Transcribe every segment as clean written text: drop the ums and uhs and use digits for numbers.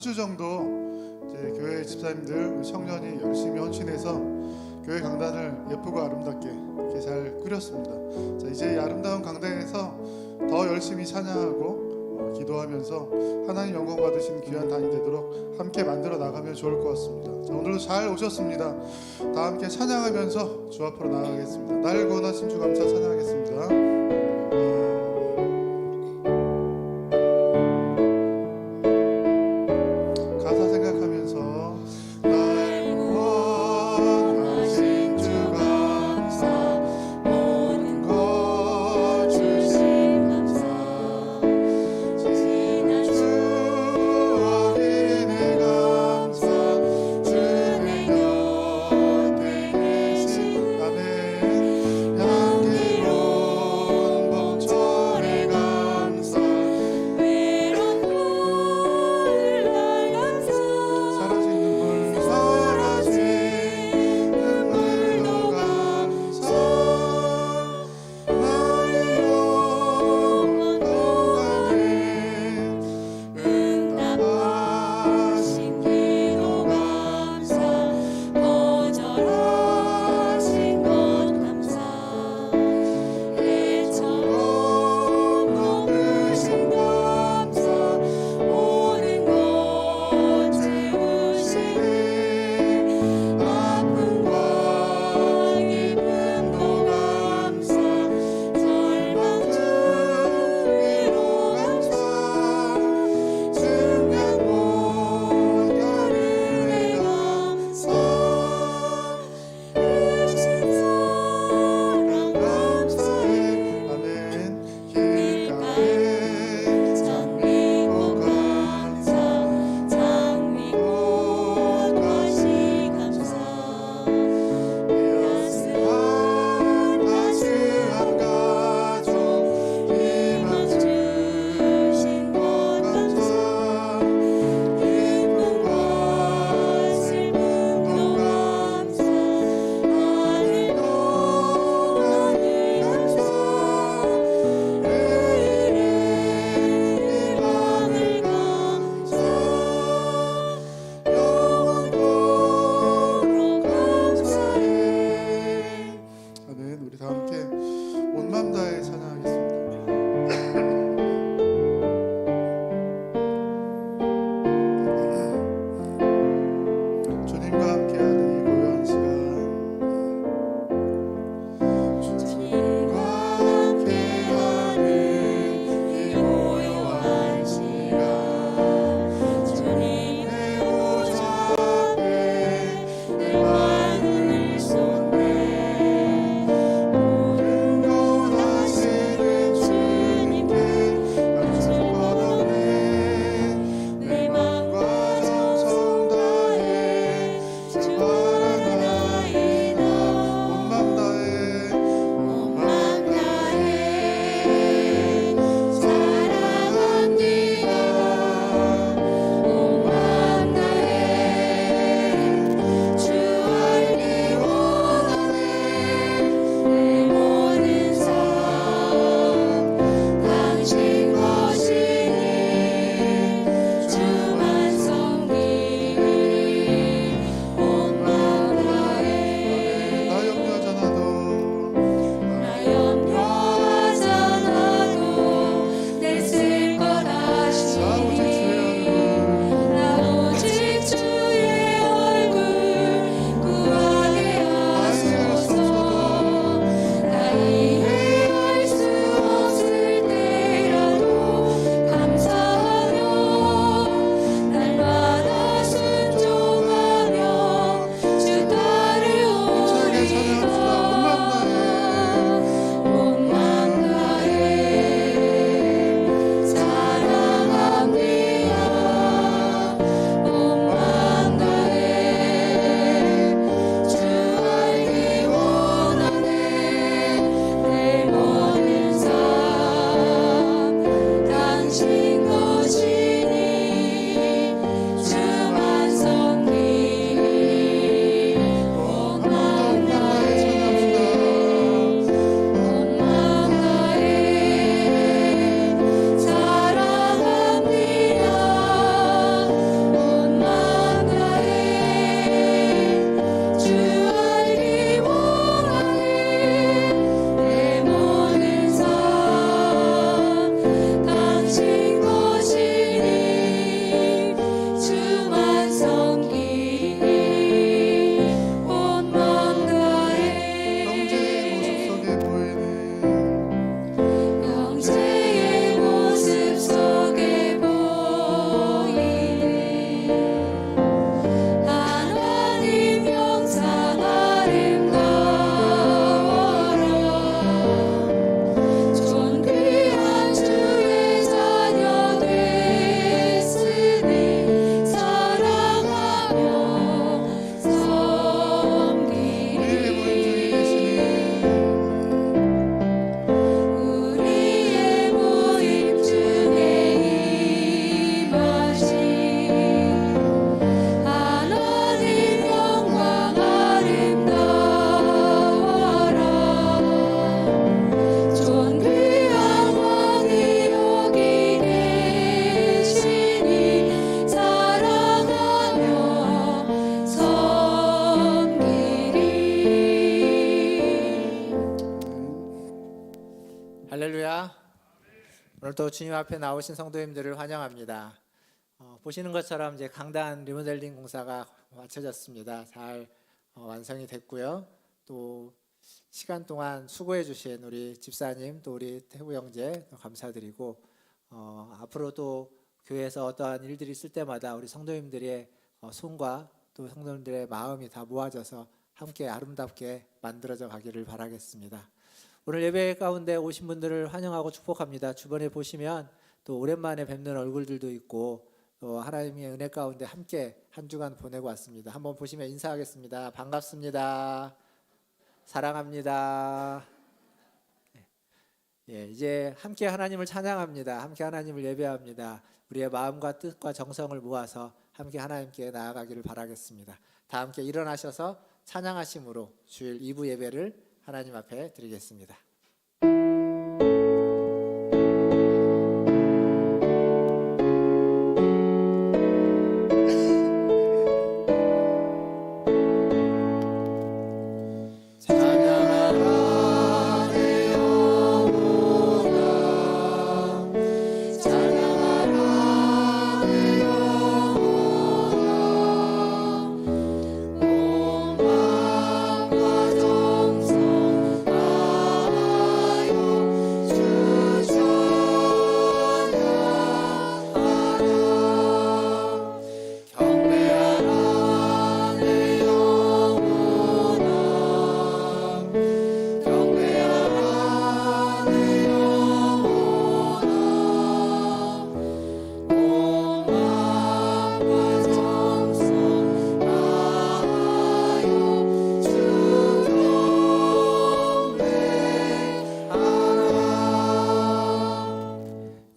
주 정도 이제 교회 집사님들 청년이 열심히 헌신해서 교회 강단을 예쁘고 아름답게 이렇게 잘 꾸렸습니다. 자, 이제 이 아름다운 강단에서 더 열심히 찬양하고 기도하면서 하나님 영광 받으신 귀한 단이 되도록 함께 만들어 나가면 좋을 것 같습니다. 자, 오늘도 잘 오셨습니다. 다 함께 찬양하면서 주 앞으로 나아가겠습니다. 날 구원하신 주 감사 찬양하겠습니다. 향기로운 오늘도 주님 앞에 나오신 성도님들을 환영합니다. 보시는 것처럼 이제 강단 리모델링 공사가 마쳐졌습니다. 잘 완성이 됐고요. 또 시간 동안 수고해 주신 우리 집사님, 또 우리 태우 형제 감사드리고, 앞으로도 교회에서 어떠한 일들이 있을 때마다 우리 성도님들의 손과 또 성도님들의 마음이 다 모아져서 함께 아름답게 만들어져 가기를 바라겠습니다. 오늘 예배 가운데 오신 분들을 환영하고 축복합니다. 주변에 보시면 또 오랜만에 뵙는 얼굴들도 있고, 또 하나님의 은혜 가운데 함께 한 주간 보내고 왔습니다. 한번 보시면 인사하겠습니다. 반갑습니다. 사랑합니다. 이제 함께 하나님을 찬양합니다. 함께 하나님을 예배합니다. 우리의 마음과 뜻과 정성을 모아서 함께 하나님께 나아가기를 바라겠습니다. 다 함께 일어나셔서 찬양하심으로 주일 2부 예배를 하나님 앞에 드리겠습니다.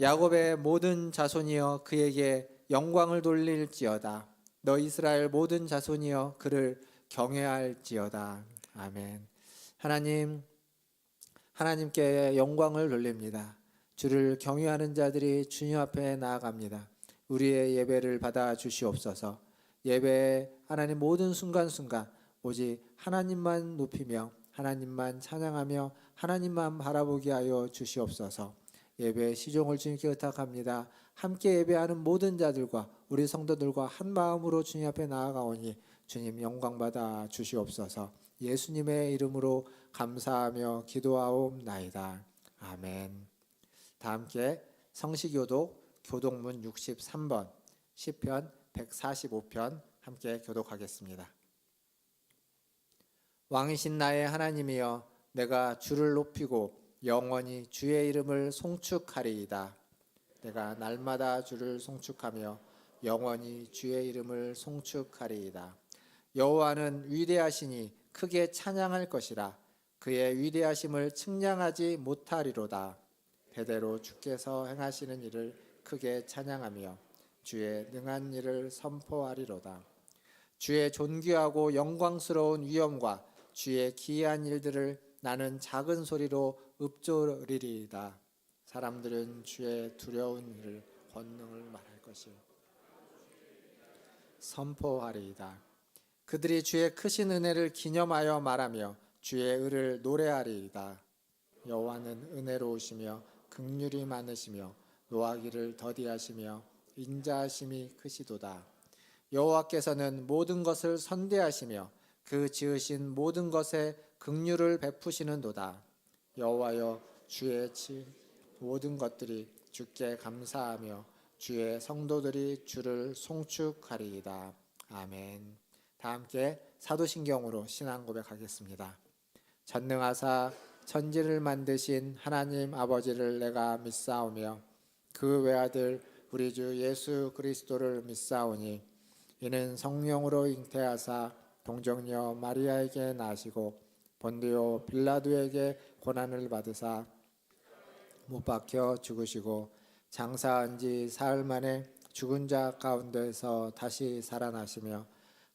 야곱의 모든 자손이여 그에게 영광을 돌릴지어다. 너 이스라엘 모든 자손이여 그를 경외할지어다. 아멘. 하나님께 영광을 돌립니다. 주를 경외하는 자들이 주님 앞에 나아갑니다. 우리의 예배를 받아 주시옵소서. 예배에 하나님 모든 순간순간 오직 하나님만 높이며 하나님만 찬양하며 하나님만 바라보게 하여 주시옵소서. 예배 시종을 주님께 의탁합니다. 함께 예배하는 모든 자들과 우리 성도들과 한 마음으로 주님 앞에 나아가오니 주님 영광 받아 주시옵소서. 예수님의 이름으로 감사하며 기도하옵나이다. 아멘. 다 함께 성시교독 교독문 63번 시편 145편 함께 교독하겠습니다. 왕이신 나의 하나님이여 내가 주를 높이고 영원히 주의 이름을 송축하리이다. 내가 날마다 주를 송축하며 영원히 주의 이름을 송축하리이다. 여호와는 위대하시니 크게 찬양할 것이라. 그의 위대하심을 측량하지 못하리로다. 대대로 주께서 행하시는 일을 크게 찬양하며 주의 능한 일을 선포하리로다. 주의 존귀하고 영광스러운 위엄과 주의 기이한 일들을 나는 작은 소리로 읊조리리이다. 사람들은 주의 두려운 일을 권능을 말할 것이요 선포하리이다. 그들이 주의 크신 은혜를 기념하여 말하며 주의 의를 노래하리이다. 여호와는 은혜로우시며 긍휼이 많으시며 노하기를 더디하시며 인자하심이 크시도다. 여호와께서는 모든 것을 선대하시며 그 지으신 모든 것에 긍휼을 베푸시는도다. 여호와여 주의 모든 것들이 주께 감사하며 주의 성도들이 주를 송축하리이다. 아멘. 다 함께 사도신경으로 신앙 고백하겠습니다. 전능하사 천지를 만드신 하나님 아버지를 내가 믿사오며 그 외아들 우리 주 예수 그리스도를 믿사오니 이는 성령으로 잉태하사 동정녀 마리아에게 나시고 본디오 빌라도에게 고난을 받으사 못 박혀 죽으시고 장사한 지 사흘 만에 죽은 자 가운데서 다시 살아나시며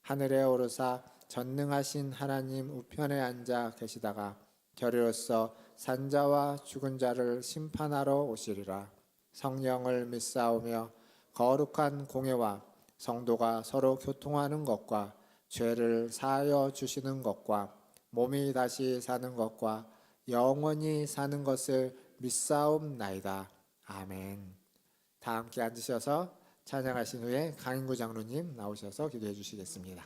하늘에 오르사 전능하신 하나님 우편에 앉아 계시다가 결의로서 산자와 죽은 자를 심판하러 오시리라. 성령을 믿사오며 거룩한 공예와 성도가 서로 교통하는 것과 죄를 사하여 주시는 것과 몸이 다시 사는 것과 영원히 사는 것을 믿사옵나이다. 아멘. 다 함께 앉으셔서 찬양하신 후에 강인구 장로님 나오셔서 기도해 주시겠습니다.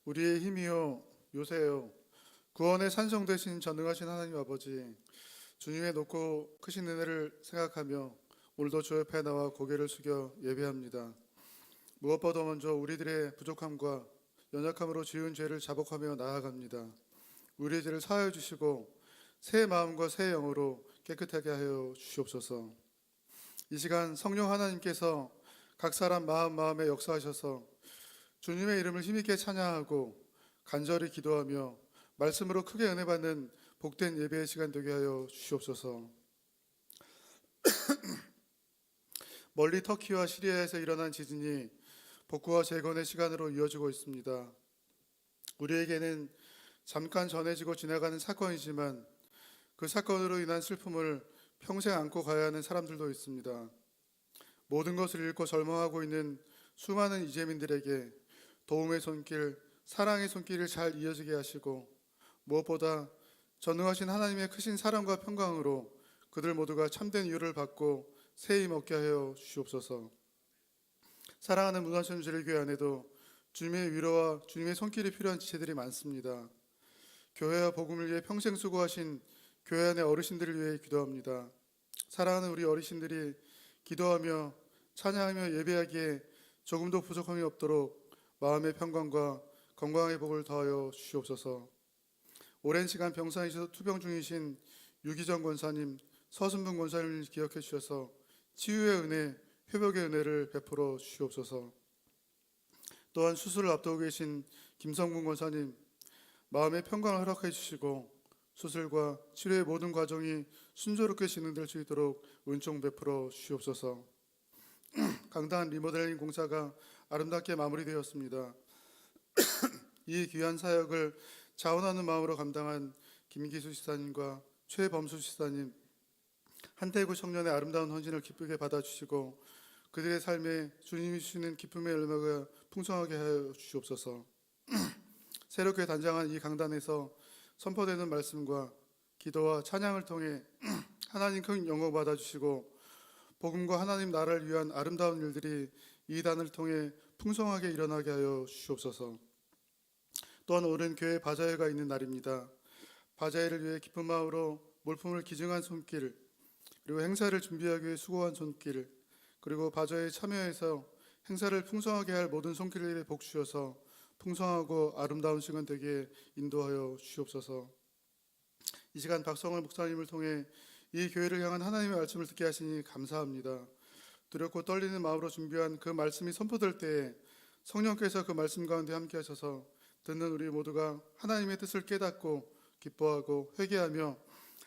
우리의 힘이요 요새요 구원의 산성 되신 전능하신 하나님 아버지, 주님의 높고 크신 은혜를 생각하며 오늘도 주 옆에 나와 고개를 숙여 예배합니다. 무엇보다 먼저 우리들의 부족함과 연약함으로 지은 죄를 자복하며 나아갑니다. 우리의 죄를 사하여 주시고 새 마음과 새 영으로 깨끗하게 하여 주시옵소서. 이 시간 성령 하나님께서 각 사람 마음에 역사하셔서 주님의 이름을 힘있게 찬양하고 간절히 기도하며 말씀으로 크게 은혜 받는 복된 예배의 시간 되게 하여 주시옵소서. 멀리 터키와 시리아에서 일어난 지진이 복구와 재건의 시간으로 이어지고 있습니다. 우리에게는 잠깐 전해지고 지나가는 사건이지만 그 사건으로 인한 슬픔을 평생 안고 가야 하는 사람들도 있습니다. 모든 것을 잃고 절망하고 있는 수많은 이재민들에게 도움의 손길, 사랑의 손길을 잘 이어지게 하시고 무엇보다 전능하신 하나님의 크신 사랑과 평강으로 그들 모두가 참된 위로를 받고 새 힘 얻게 하여 주시옵소서. 사랑하는 문화천주례교회 안에도 주님의 위로와 주님의 손길이 필요한 지체들이 많습니다. 교회와 복음을 위해 평생 수고하신 교회 안의 어르신들을 위해 기도합니다. 사랑하는 우리 어르신들이 기도하며 찬양하며 예배하기에 조금도 부족함이 없도록 마음의 평강과 건강의 복을 더하여 주시옵소서. 오랜 시간 병상에서 투병 중이신 유기정 권사님, 서순분 권사님을 기억해 주셔서 치유의 은혜, 회복의 은혜를 베풀어 주시옵소서. 또한 수술을 앞두고 계신 김성군 권사님, 마음의 평강을 허락해 주시고 수술과 치료의 모든 과정이 순조롭게 진행될 수 있도록 은총 베풀어 주시옵소서. 강단 리모델링 공사가 아름답게 마무리되었습니다. 이 귀한 사역을 자원하는 마음으로 감당한 김기수 시사님과 최범수 시사님, 한태구 청년의 아름다운 헌신을 기쁘게 받아주시고 그들의 삶에 주님이 주시는 기쁨의 열매가 풍성하게 하여 주시옵소서. 새롭게 단장한 이 강단에서 선포되는 말씀과 기도와 찬양을 통해 하나님 큰 영광 받아주시고 복음과 하나님 나라를 위한 아름다운 일들이 이 단을 통해 풍성하게 일어나게 하여 주시옵소서. 또한 오늘 교회 바자회가 있는 날입니다. 바자회를 위해 기쁜 마음으로 몰품을 기증한 손길, 그리고 행사를 준비하기 위해 수고한 손길, 그리고 바자회에 참여해서 행사를 풍성하게 할 모든 손길들에 복 주셔서 풍성하고 아름다운 시간 되게 인도하여 주시옵소서. 이 시간 박성월 목사님을 통해 이 교회를 향한 하나님의 말씀을 듣게 하시니 감사합니다. 두렵고 떨리는 마음으로 준비한 그 말씀이 선포될 때에 성령께서 그 말씀 가운데 함께 하셔서 듣는 우리 모두가 하나님의 뜻을 깨닫고 기뻐하고 회개하며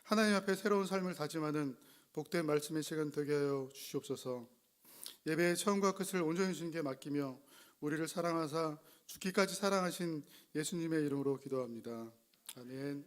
하나님 앞에 새로운 삶을 다짐하는 복된 말씀의 시간 되게 하여 주시옵소서. 예배의 처음과 끝을 온전히 주님께 맡기며 우리를 사랑하사 죽기까지 사랑하신 예수님의 이름으로 기도합니다. 아멘.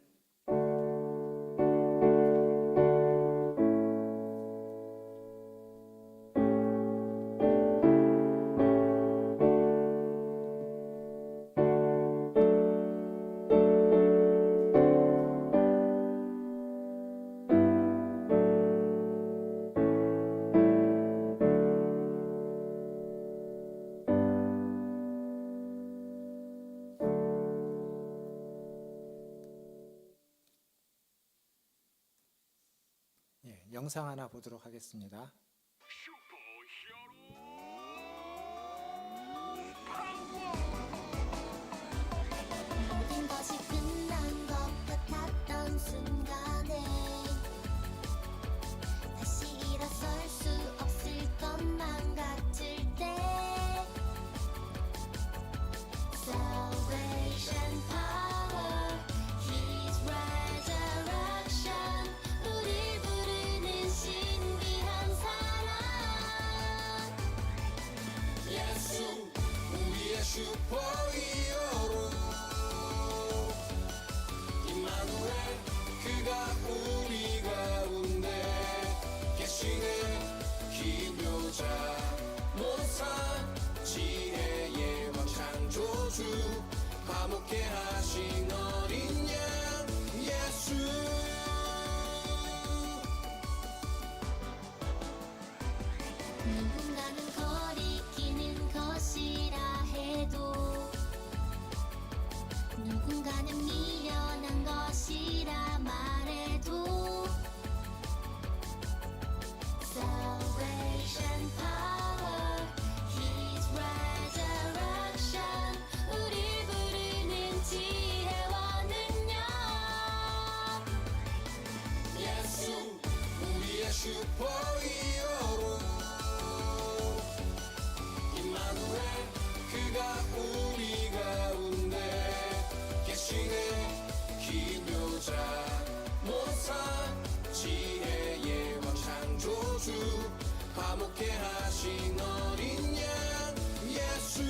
영상 하나 보도록 하겠습니다. 모든 것이 끝난 것 같았던 순간에 다시 일어설 수 없을 것만 같을 때 Salvation power, His resurrection 우릴 부르는 신비한 사랑 예수 우리의 슈퍼히어로 임마누엘 그가 우리 가운데 계시네 기묘자 모사 지혜의 왕 창조주 화목케 하신 어린 양 예수 누군가는 거리끼는 것이라 해도 누군가는 미련한 것이라 말해도 Salvation power, His resurrection 우릴 슈퍼히어로 임마누엘 그가 우리 가운데 계시네 기묘자 모사 지혜의 왕 창조주 화목케 하신 어린 양 예수.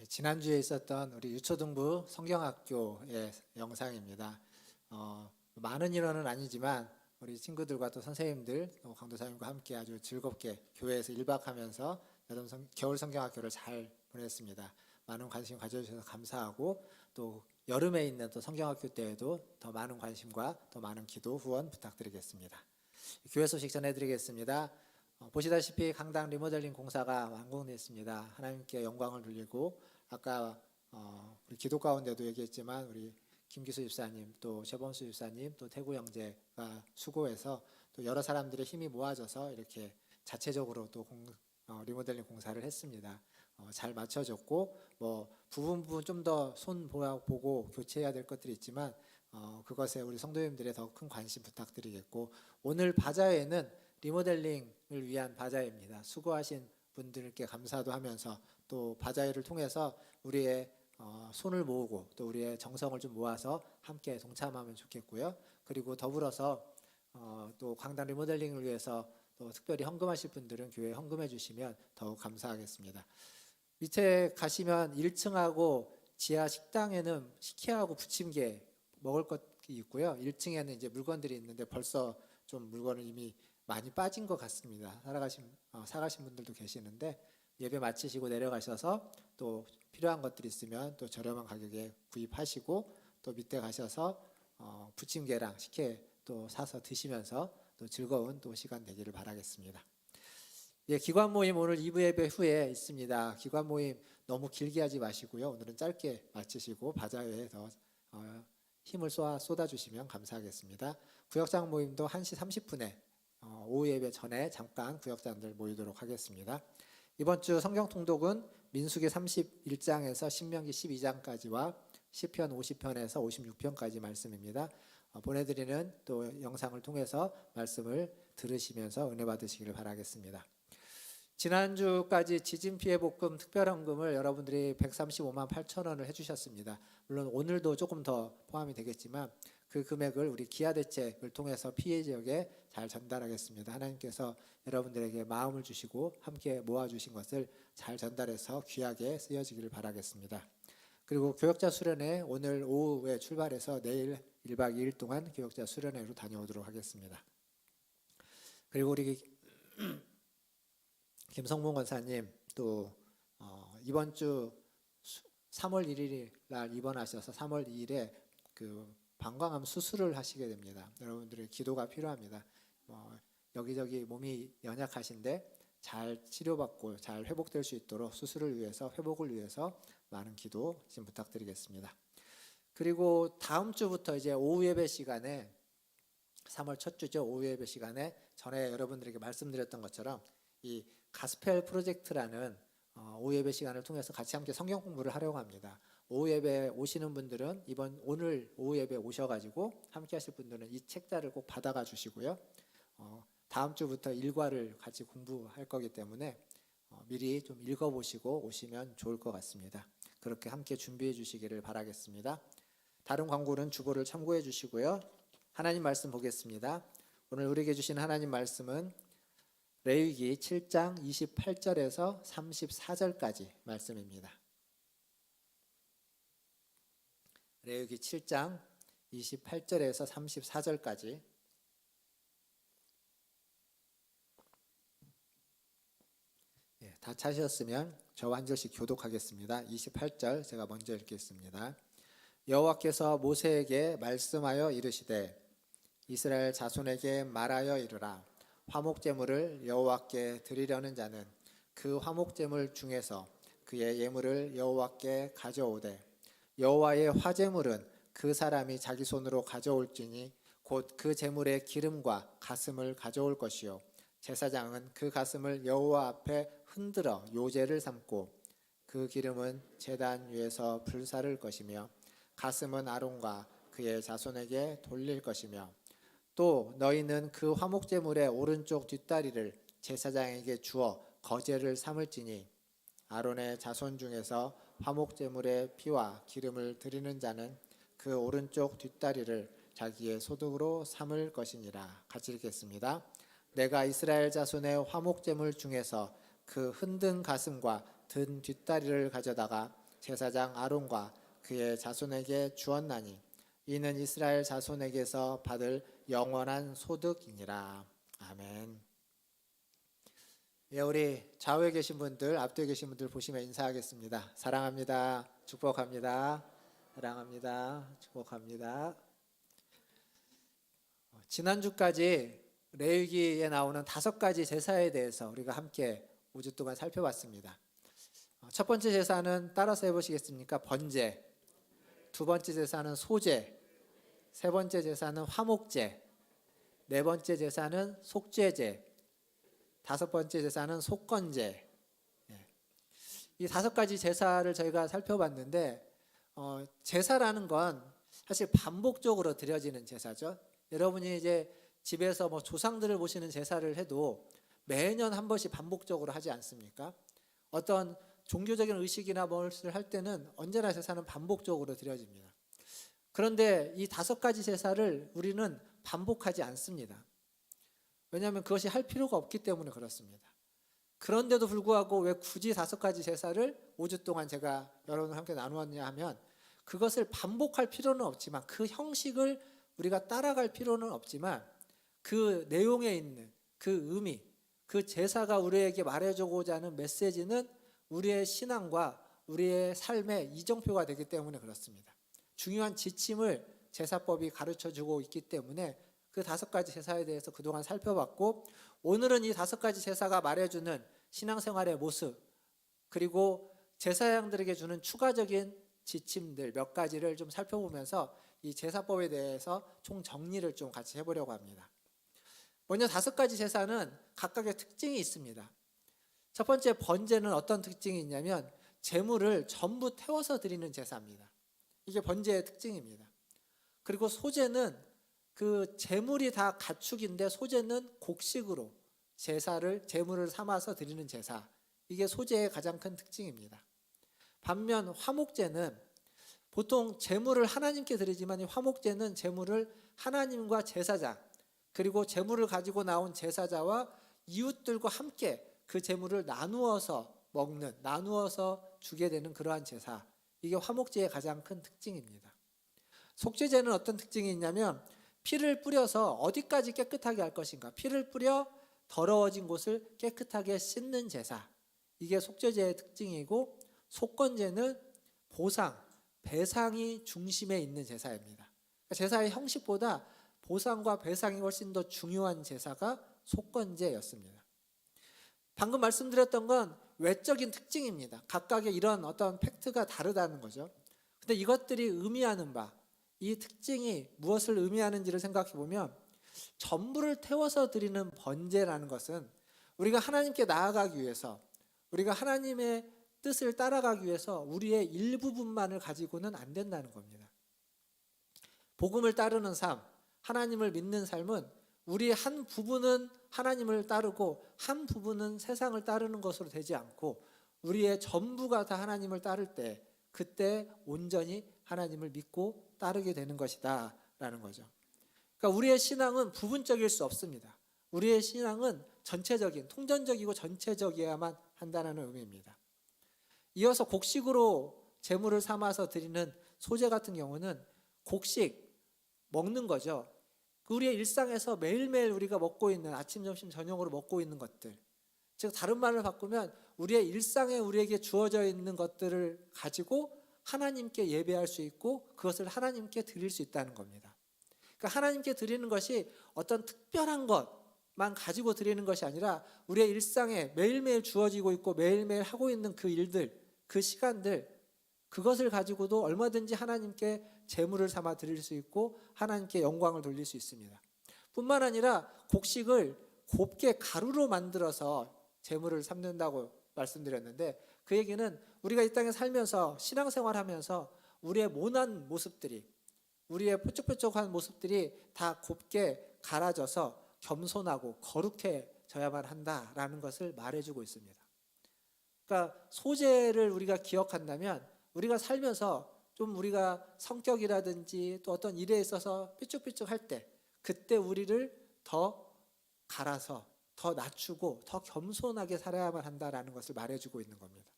지난주에 있었던 우리 유초등부 성경학교의 영상입니다. 많은 인원은 아니지만 우리 친구들과 또 선생님들, 또 강도사님과 함께 아주 즐겁게 교회에서 1박하면서 겨울 성경학교를 잘 보냈습니다. 많은 관심 가져주셔서 감사하고 또 여름에 있는 또 성경학교 때에도 더 많은 관심과 더 많은 기도 후원 부탁드리겠습니다. 교회 소식 전해드리겠습니다. 보시다시피 강당 리모델링 공사가 완공됐습니다. 하나님께 영광을 돌리고 아까 우리 기도 가운데도 얘기했지만 우리 김기수 집사님 또 최범수 집사님 또 태구 형제가 수고해서 또 여러 사람들의 힘이 모아져서 이렇게 자체적으로 또 리모델링 공사를 했습니다. 잘 맞춰졌고 뭐 부분 좀 더 손 보고 교체해야 될 것들이 있지만 그것에 우리 성도님들의 더 큰 관심 부탁드리겠고 오늘 바자회는 리모델링을 위한 바자회입니다. 수고하신 분들께 감사도 하면서 또 바자회를 통해서 우리의 손을 모으고 또 우리의 정성을 좀 모아서 함께 동참하면 좋겠고요. 그리고 더불어서 또 강당 리모델링을 위해서 또 특별히 헌금하실 분들은 교회에 헌금해 주시면 더욱 감사하겠습니다. 밑에 가시면 1층하고 지하 식당에는 식혜하고 부침개 먹을 것이 있고요. 1층에는 이제 물건들이 있는데 벌써 좀 물건은 이미 많이 빠진 것 같습니다. 사가신 분들도 계시는데 예배 마치시고 내려가셔서 또 필요한 것들이 있으면 또 저렴한 가격에 구입하시고 또 밑에 가셔서 부침개랑 식혜 또 사서 드시면서 또 즐거운 또 시간 되기를 바라겠습니다. 예, 기관 모임 오늘 2부 예배 후에 있습니다. 기관 모임 너무 길게 하지 마시고요. 오늘은 짧게 마치시고 바자회에 더 힘을 쏟아주시면 감사하겠습니다. 구역장 모임도 1시 30분에 오후 예배 전에 잠깐 구역장들 모이도록 하겠습니다. 이번 주 성경 통독은 민수기 31장에서 신명기 12장까지와 시편 50편에서 56편까지 말씀입니다. 보내드리는 또 영상을 통해서 말씀을 들으시면서 은혜 받으시기를 바라겠습니다. 지난주까지 지진 피해 복금 특별헌금을 여러분들이 135만 8천 원을 해주셨습니다. 물론 오늘도 조금 더 포함이 되겠지만 그 금액을 우리 기아 대책을 통해서 피해 지역에 잘 전달하겠습니다. 하나님께서 여러분들에게 마음을 주시고 함께 모아주신 것을 잘 전달해서 귀하게 쓰여지기를 바라겠습니다. 그리고 교역자 수련회 오늘 오후에 출발해서 내일 1박 2일 동안 교역자 수련회로 다녀오도록 하겠습니다. 그리고 우리 김성문 권사님 또 이번 주 3월 1일 날 입원하셔서 3월 2일에 그 방광암 수술을 하시게 됩니다. 여러분들의 기도가 필요합니다. 여기저기 몸이 연약하신데 잘 치료받고 잘 회복될 수 있도록 수술을 위해서 회복을 위해서 많은 기도 지금 부탁드리겠습니다. 그리고 다음 주부터 이제 오후 예배 시간에 3월 첫 주죠. 오후 예배 시간에 전에 여러분들에게 말씀드렸던 것처럼 이 가스펠 프로젝트라는 오후 예배 시간을 통해서 같이 함께 성경 공부를 하려고 합니다. 오후 예배 오시는 분들은 오늘 오후 예배 오셔가지고 함께 하실 분들은 이 책자를 꼭 받아가 주시고요. 다음 주부터 일과를 같이 공부할 거기 때문에 미리 좀 읽어보시고 오시면 좋을 것 같습니다. 그렇게 함께 준비해 주시기를 바라겠습니다. 다른 광고는 주보를 참고해 주시고요. 하나님 말씀 보겠습니다. 오늘 우리에게 주신 하나님 말씀은 레위기 7장 28절에서 34절까지 말씀입니다. 레위기 7장 28절에서 34절까지 다 찾으셨으면 저와 한 절씩 교독하겠습니다. 28절 제가 먼저 읽겠습니다. 여호와께서 모세에게 말씀하여 이르시되 이스라엘 자손에게 말하여 이르라. 화목제물을 여호와께 드리려는 자는 그 화목제물 중에서 그의 예물을 여호와께 가져오되 여호와의 화제물은 그 사람이 자기 손으로 가져올지니 곧 그 제물의 기름과 가슴을 가져올 것이요 제사장은 그 가슴을 여호와 앞에 흔들어 요제를 삼고 그 기름은 제단 위에서 불사를 것이며 가슴은 아론과 그의 자손에게 돌릴 것이며 또 너희는 그 화목제물의 오른쪽 뒷다리를 제사장에게 주어 거제를 삼을지니 아론의 자손 중에서 화목제물의 피와 기름을 드리는 자는 그 오른쪽 뒷다리를 자기의 소득으로 삼을 것이니라. 같이 읽겠습니다. 내가 이스라엘 자손의 화목제물 중에서 그 흔든 가슴과 든 뒷다리를 가져다가 제사장 아론과 그의 자손에게 주었나니 이는 이스라엘 자손에게서 받을 영원한 소득이니라. 아멘. 예, 우리 좌우에 계신 분들, 앞뒤에 계신 분들 보시면 인사하겠습니다. 사랑합니다. 축복합니다. 사랑합니다. 축복합니다. 지난주까지 레위기에 나오는 5가지 제사에 대해서 우리가 함께 5주 동안 살펴봤습니다. 첫 번째 제사는 따라서 해보시겠습니까? 번제. 두 번째 제사는 소제. 세 번째 제사는 화목제. 네 번째 제사는 속죄제. 다섯 번째 제사는 속건제. 이 5가지 제사를 저희가 살펴봤는데 제사라는 건 사실 반복적으로 드려지는 제사죠. 여러분이 이제 집에서 뭐 조상들을 모시는 제사를 해도 매년 한 번씩 반복적으로 하지 않습니까? 어떤 종교적인 의식이나 무엇을 할 때는 언제나 제사는 반복적으로 드려집니다. 그런데 이 5가지 제사를 우리는 반복하지 않습니다. 왜냐하면 그것이 할 필요가 없기 때문에 그렇습니다. 그런데도 불구하고 왜 굳이 5가지 제사를 5주 동안 제가 여러분과 함께 나누었냐 하면 그것을 반복할 필요는 없지만 그 형식을 우리가 따라갈 필요는 없지만 그 내용에 있는 그 의미, 그 제사가 우리에게 말해주고자 하는 메시지는 우리의 신앙과 우리의 삶의 이정표가 되기 때문에 그렇습니다. 중요한 지침을 제사법이 가르쳐주고 있기 때문에 그 5가지 제사에 대해서 그동안 살펴봤고 오늘은 이 5가지 제사가 말해주는 신앙생활의 모습 그리고 제사장들에게 주는 추가적인 지침들 몇 가지를 좀 살펴보면서 이 제사법에 대해서 총 정리를 좀 같이 해보려고 합니다. 먼저 5가지 제사는 각각의 특징이 있습니다. 첫 번째 번제는 어떤 특징이 있냐면 제물을 전부 태워서 드리는 제사입니다. 이게 번제의 특징입니다. 그리고 소제는 그 제물이 다 가축인데 소제는 곡식으로 제물을 삼아서 드리는 제사. 이게 소제의 가장 큰 특징입니다. 반면 화목제는 보통 제물을 하나님께 드리지만 이 화목제는 제물을 하나님과 제사장 그리고 제물을 가지고 나온 제사자와 이웃들과 함께 그 제물을 나누어서 먹는, 나누어서 주게 되는 그러한 제사. 이게 화목제의 가장 큰 특징입니다. 속죄제는 어떤 특징이 있냐면 피를 뿌려서 어디까지 깨끗하게 할 것인가. 피를 뿌려 더러워진 곳을 깨끗하게 씻는 제사. 이게 속죄제의 특징이고 속건제는 보상, 배상이 중심에 있는 제사입니다. 제사의 형식보다 보상과 배상이 훨씬 더 중요한 제사가 속건제였습니다. 방금 말씀드렸던 건 외적인 특징입니다. 각각의 이런 어떤 팩트가 다르다는 거죠. 근데 이것들이 의미하는 바, 이 특징이 무엇을 의미하는지를 생각해 보면 전부를 태워서 드리는 번제라는 것은 우리가 하나님께 나아가기 위해서 우리가 하나님의 뜻을 따라가기 위해서 우리의 일부분만을 가지고는 안 된다는 겁니다. 복음을 따르는 삶, 하나님을 믿는 삶은 우리의 한 부분은 하나님을 따르고 한 부분은 세상을 따르는 것으로 되지 않고 우리의 전부가 다 하나님을 따를 때 그때 온전히 하나님을 믿고 따르게 되는 것이다 라는 거죠. 그러니까 우리의 신앙은 부분적일 수 없습니다. 우리의 신앙은 전체적인, 통전적이고 전체적이어야만 한다는 의미입니다. 이어서 곡식으로 제물을 삼아서 드리는 소제 같은 경우는 곡식 먹는 거죠. 우리의 일상에서 매일매일 우리가 먹고 있는 아침, 점심, 저녁으로 먹고 있는 것들, 즉 다른 말을 바꾸면 우리의 일상에 우리에게 주어져 있는 것들을 가지고 하나님께 예배할 수 있고 그것을 하나님께 드릴 수 있다는 겁니다. 그러니까 하나님께 드리는 것이 어떤 특별한 것만 가지고 드리는 것이 아니라 우리의 일상에 매일매일 주어지고 있고 매일매일 하고 있는 그 일들, 그 시간들, 그것을 가지고도 얼마든지 하나님께 제물을 삼아 드릴 수 있고 하나님께 영광을 돌릴 수 있습니다. 뿐만 아니라 곡식을 곱게 가루로 만들어서 제물을 삼는다고 말씀드렸는데 그 얘기는 우리가 이 땅에 살면서 신앙생활하면서 우리의 모난 모습들이 우리의 뾰족뾰족한 모습들이 다 곱게 갈아져서 겸손하고 거룩해져야만 한다라는 것을 말해주고 있습니다. 그러니까 소재를 우리가 기억한다면 우리가 살면서 좀 우리가 성격이라든지 또 어떤 일에 있어서 삐쭉삐쭉할 때 그때 우리를 더 갈아서 더 낮추고 더 겸손하게 살아야만 한다라는 것을 말해주고 있는 겁니다.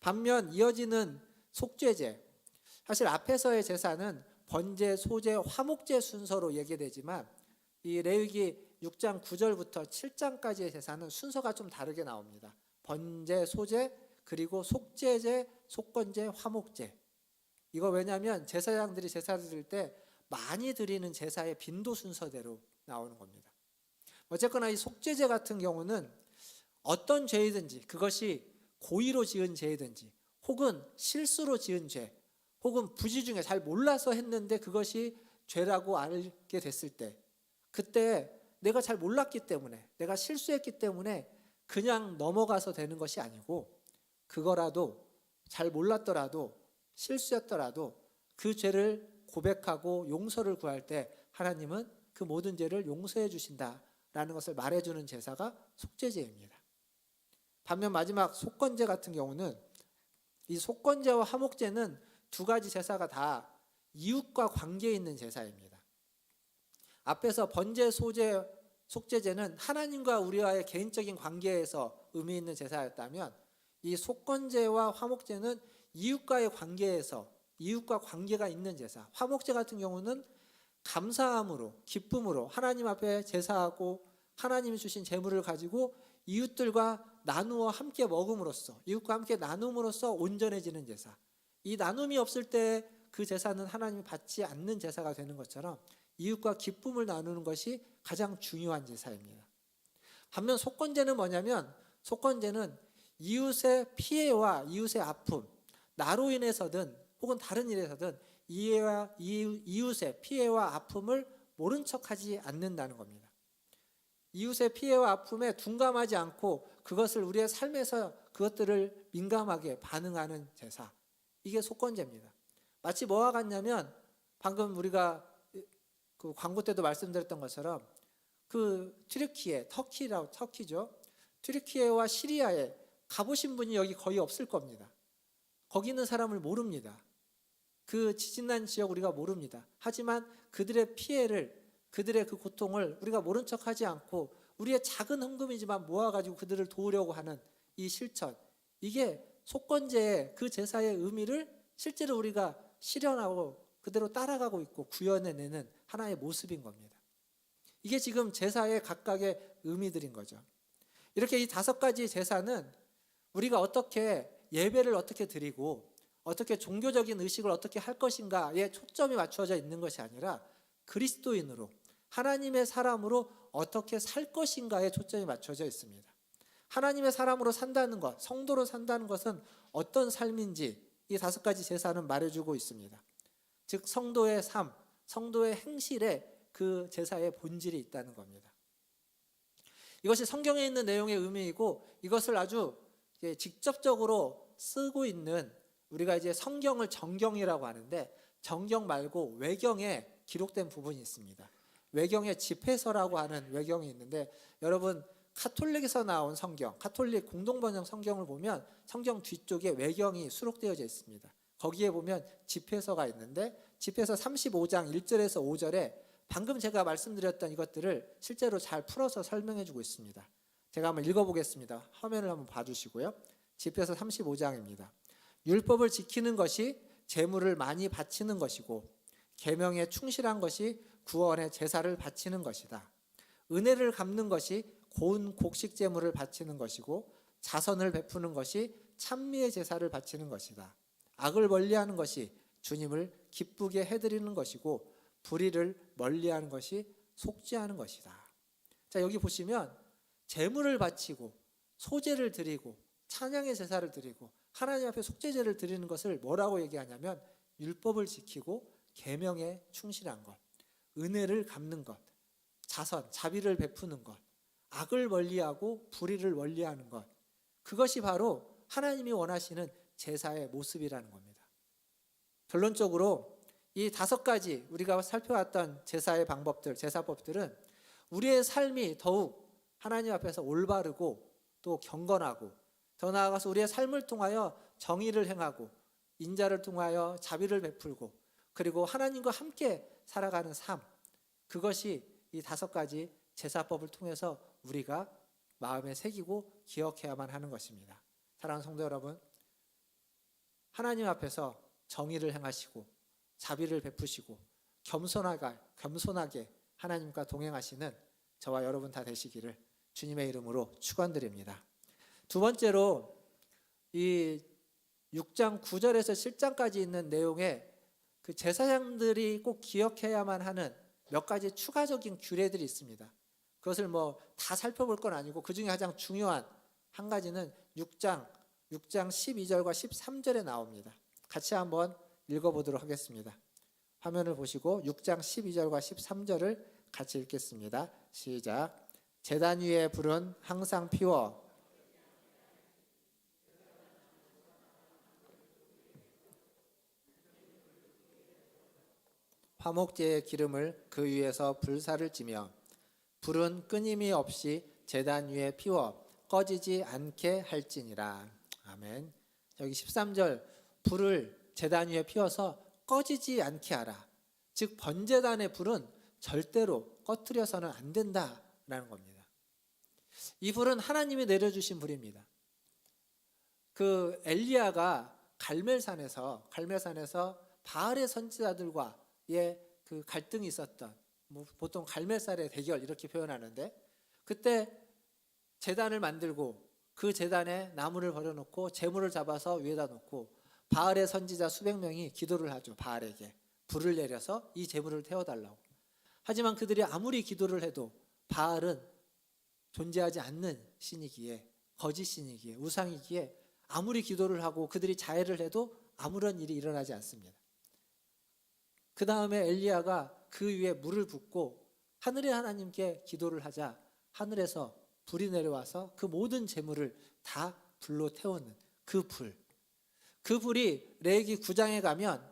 반면 이어지는 속죄제, 사실 앞에서의 제사는 번제, 소제, 화목제 순서로 얘기되지만 이 레위기 6장 9절부터 7장까지의 제사는 순서가 좀 다르게 나옵니다. 번제, 소제, 그리고 속죄제, 속건제, 화목제. 이거 왜냐하면 제사장들이 제사를 드릴 때 많이 드리는 제사의 빈도 순서대로 나오는 겁니다. 어쨌거나 이 속죄제 같은 경우는 어떤 죄이든지 그것이 고의로 지은 죄이든지 혹은 실수로 지은 죄 혹은 부지 중에 잘 몰라서 했는데 그것이 죄라고 알게 됐을 때 그때 내가 잘 몰랐기 때문에 내가 실수했기 때문에 그냥 넘어가서 되는 것이 아니고 그거라도 잘 몰랐더라도 실수였더라도 그 죄를 고백하고 용서를 구할 때 하나님은 그 모든 죄를 용서해 주신다라는 것을 말해주는 제사가 속죄제입니다. 반면 마지막 속건제 같은 경우는 이 속건제와 화목제는 두 가지 제사가 다 이웃과 관계 있는 제사입니다. 앞에서 번제, 소제, 속죄제는 하나님과 우리와의 개인적인 관계에서 의미 있는 제사였다면 이 속건제와 화목제는 이웃과의 관계에서 이웃과 관계가 있는 제사. 화목제 같은 경우는 감사함으로 기쁨으로 하나님 앞에 제사하고 하나님이 주신 재물을 가지고 이웃들과 나누어 함께 먹음으로써 이웃과 함께 나눔으로써 온전해지는 제사. 이 나눔이 없을 때 그 제사는 하나님이 받지 않는 제사가 되는 것처럼 이웃과 기쁨을 나누는 것이 가장 중요한 제사입니다. 반면 속건제는 뭐냐면 속건제는 이웃의 피해와 이웃의 아픔, 나로 인해서든 혹은 다른 일에서든 이웃의 피해와 아픔을 모른 척하지 않는다는 겁니다. 이웃의 피해와 아픔에 둔감하지 않고 그것을 우리의 삶에서 그것들을 민감하게 반응하는 제사. 이게 속건제입니다. 마치 뭐와 같냐면 방금 우리가 그 광고 때도 말씀드렸던 것처럼 그 터키죠. 튀르키예와 시리아에 가보신 분이 여기 거의 없을 겁니다. 거기 있는 사람을 모릅니다. 그 지진난 지역 우리가 모릅니다. 하지만 그들의 피해를 그들의 그 고통을 우리가 모른 척하지 않고 우리의 작은 헌금이지만 모아가지고 그들을 도우려고 하는 이 실천, 이게 속건제의 그 제사의 의미를 실제로 우리가 실현하고 그대로 따라가고 있고 구현해내는 하나의 모습인 겁니다. 이게 지금 제사의 각각의 의미들인 거죠. 이렇게 이 5가지 제사는 우리가 어떻게 예배를 어떻게 드리고 어떻게 종교적인 의식을 어떻게 할 것인가에 초점이 맞춰져 있는 것이 아니라 그리스도인으로 하나님의 사람으로 어떻게 살 것인가에 초점이 맞춰져 있습니다. 하나님의 사람으로 산다는 것, 성도로 산다는 것은 어떤 삶인지 이 5가지 제사는 말해주고 있습니다. 즉 성도의 삶, 성도의 행실에 그 제사의 본질이 있다는 겁니다. 이것이 성경에 있는 내용의 의미이고 이것을 아주 직접적으로 쓰고 있는 우리가 이제 성경을 정경이라고 하는데 정경 말고 외경에 기록된 부분이 있습니다. 외경에 집회서라고 하는 외경이 있는데 여러분 카톨릭에서 나온 성경, 카톨릭 공동번역 성경을 보면 성경 뒤쪽에 외경이 수록되어져 있습니다. 거기에 보면 집회서가 있는데 집회서 35장 1절에서 5절에 방금 제가 말씀드렸던 이것들을 실제로 잘 풀어서 설명해 주고 있습니다. 제가 한번 읽어보겠습니다. 화면을 한번 봐주시고요. 집회서 35장입니다. 율법을 지키는 것이 제물을 많이 바치는 것이고 계명에 충실한 것이 구원의 제사를 바치는 것이다. 은혜를 갚는 것이 고운 곡식 제물을 바치는 것이고 자선을 베푸는 것이 찬미의 제사를 바치는 것이다. 악을 멀리하는 것이 주님을 기쁘게 해드리는 것이고 불의를 멀리하는 것이 속죄하는 것이다. 자, 여기 보시면 제물을 바치고 소제를 드리고 찬양의 제사를 드리고 하나님 앞에 속죄제를 드리는 것을 뭐라고 얘기하냐면 율법을 지키고 계명에 충실한 것, 은혜를 갚는 것, 자선, 자비를 베푸는 것, 악을 멀리하고 불의를 멀리하는 것, 그것이 바로 하나님이 원하시는 제사의 모습이라는 겁니다. 결론적으로 이 5가지 우리가 살펴왔던 제사의 방법들, 제사법들은 우리의 삶이 더욱 하나님 앞에서 올바르고 또 경건하고, 더 나아가서 우리의 삶을 통하여 정의를 행하고 인자를 통하여 자비를 베풀고 그리고 하나님과 함께 살아가는 삶, 그것이 이 5가지 제사법을 통해서 우리가 마음에 새기고 기억해야만 하는 것입니다. 사랑하는 성도 여러분, 하나님 앞에서 정의를 행하시고 자비를 베푸시고 겸손하게 하나님과 동행하시는 저와 여러분 다 되시기를 주님의 이름으로 축원드립니다. 두 번째로 이 6장 9절에서 7장까지 있는 내용에 그 제사장들이 꼭 기억해야만 하는 몇 가지 추가적인 규례들이 있습니다. 그것을 뭐 다 살펴볼 건 아니고 그 중에 가장 중요한 한 가지는 6장 12절과 13절에 나옵니다. 같이 한번 읽어보도록 하겠습니다. 화면을 보시고 6장 12절과 13절을 같이 읽겠습니다. 시작. 제단 위에 불은 항상 피워 화목제의 기름을 그 위에서 불사를 찌며 불은 끊임이 없이 제단 위에 피워 꺼지지 않게 할지니라. 아멘. 여기 13절, 불을 제단 위에 피워서 꺼지지 않게 하라. 즉 번제단의 불은 절대로 꺼트려서는 안 된다라는 겁니다. 이 불은 하나님이 내려주신 불입니다. 그 엘리야가 갈멜산에서 바알의 선지자들과의 그 갈등이 있었던, 뭐 보통 갈멜살의 대결 이렇게 표현하는데, 그때 제단을 만들고 그 제단에 나무를 버려놓고 제물을 잡아서 위에다 놓고 바알의 선지자 수백 명이 기도를 하죠. 바알에게 불을 내려서 이 제물을 태워달라고. 하지만 그들이 아무리 기도를 해도 바알은 존재하지 않는 신이기에, 거짓 신이기에, 우상이기에 아무리 기도를 하고 그들이 자해를 해도 아무런 일이 일어나지 않습니다. 그 다음에 엘리야가 그 위에 물을 붓고 하늘의 하나님께 기도를 하자 하늘에서 불이 내려와서 그 모든 제물을 다 불로 태우는 그 불. 그 불이 레위기 9장에 가면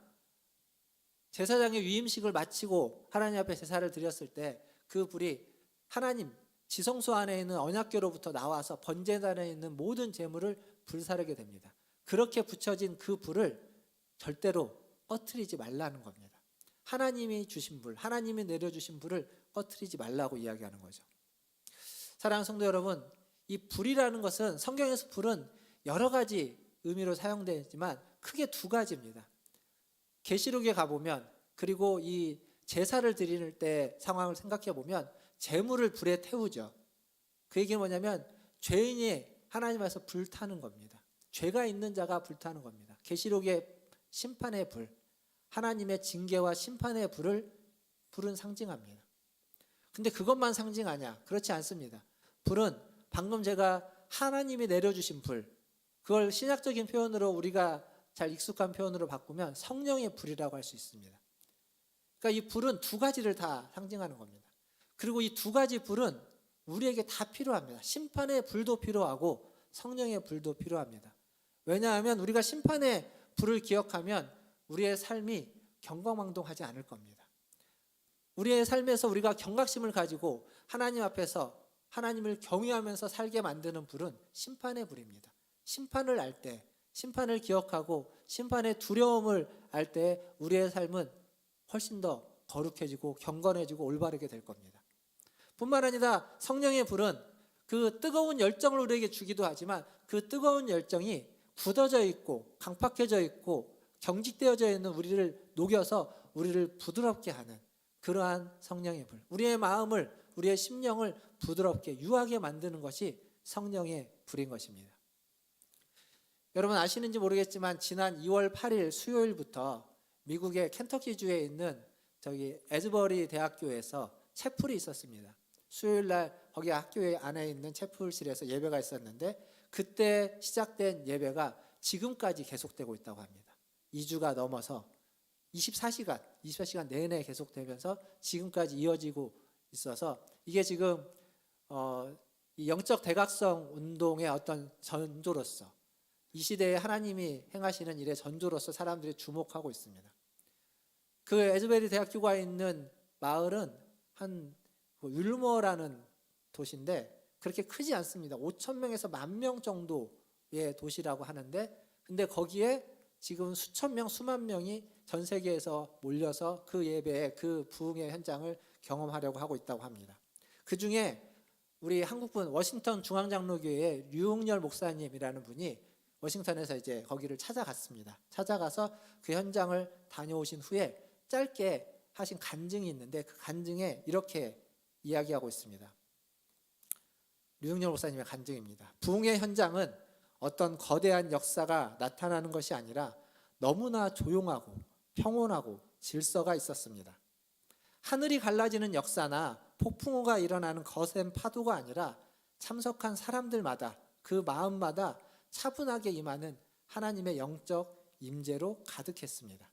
제사장의 위임식을 마치고 하나님 앞에 제사를 드렸을 때 그 불이 하나님 지성소 안에 있는 언약궤로부터 나와서 번제단에 있는 모든 제물을 불사르게 됩니다. 그렇게 붙여진 그 불을 절대로 꺼트리지 말라는 겁니다. 하나님이 주신 불, 하나님이 내려주신 불을 꺼트리지 말라고 이야기하는 거죠. 사랑하는 성도 여러분, 이 불이라는 것은, 성경에서 불은 여러 가지 의미로 사용되지만 크게 2가지입니다. 계시록에 가보면, 그리고 이 제사를 드릴 때 상황을 생각해 보면 제물을 불에 태우죠. 그 얘기는 뭐냐면 죄인이 하나님 앞에서 불타는 겁니다. 죄가 있는 자가 불타는 겁니다. 계시록의 심판의 불, 하나님의 징계와 심판의 불은 상징합니다. 근데 그것만 상징하냐? 그렇지 않습니다. 불은 방금 제가 하나님이 내려주신 불, 그걸 신약적인 표현으로 우리가 잘 익숙한 표현으로 바꾸면 성령의 불이라고 할 수 있습니다. 그러니까 이 불은 2가지를 다 상징하는 겁니다. 그리고 이 2가지 불은 우리에게 다 필요합니다. 심판의 불도 필요하고 성령의 불도 필요합니다. 왜냐하면 우리가 심판의 불을 기억하면 우리의 삶이 경거망동하지 않을 겁니다. 우리의 삶에서 우리가 경각심을 가지고 하나님 앞에서 하나님을 경외하면서 살게 만드는 불은 심판의 불입니다. 심판을 알 때, 심판을 기억하고 심판의 두려움을 알 때 우리의 삶은 훨씬 더 거룩해지고 경건해지고 올바르게 될 겁니다. 뿐만 아니라 성령의 불은 그 뜨거운 열정을 우리에게 주기도 하지만 그 뜨거운 열정이 굳어져 있고 강팍해져 있고 경직되어져 있는 우리를 녹여서 우리를 부드럽게 하는 그러한 성령의 불, 우리의 마음을, 우리의 심령을 부드럽게 유하게 만드는 것이 성령의 불인 것입니다. 여러분 아시는지 모르겠지만 지난 2월 8일 수요일부터 미국의 켄터키주에 있는 에즈버리 대학교에서 채플이 있었습니다. 수요일날 거기 학교 안에 있는 채플실에서 예배가 있었는데 그때 시작된 예배가 지금까지 계속되고 있다고 합니다. 2주가 넘어서 24시간 내내 계속되면서 지금까지 이어지고 있어서 이게 지금 이 영적 대각성 운동의 어떤 전조로서 이 시대에 하나님이 행하시는 일의 전조로서 사람들이 주목하고 있습니다. 그 에즈베리 대학교가 있는 마을은 한 율머라는 도시인데 그렇게 크지 않습니다. 5,000명에서 10,000명 정도의 도시라고 하는데, 근데 거기에 지금 수천 명, 수만 명이 전 세계에서 몰려서 그 예배의 그 부흥의 현장을 경험하려고 하고 있다고 합니다. 그 중에 우리 한국분 워싱턴 중앙장로교회의 류흥열 목사님이라는 분이 워싱턴에서 이제 거기를 찾아갔습니다. 찾아가서 그 현장을 다녀오신 후에 짧게 하신 간증이 있는데 그 간증에 이렇게 이야기하고 있습니다. 류흥열 목사님의 간증입니다. 부흥의 현장은 어떤 거대한 역사가 나타나는 것이 아니라 너무나 조용하고 평온하고 질서가 있었습니다. 하늘이 갈라지는 역사나 폭풍우가 일어나는 거센 파도가 아니라 참석한 사람들마다 그 마음마다 차분하게 임하는 하나님의 영적 임재로 가득했습니다.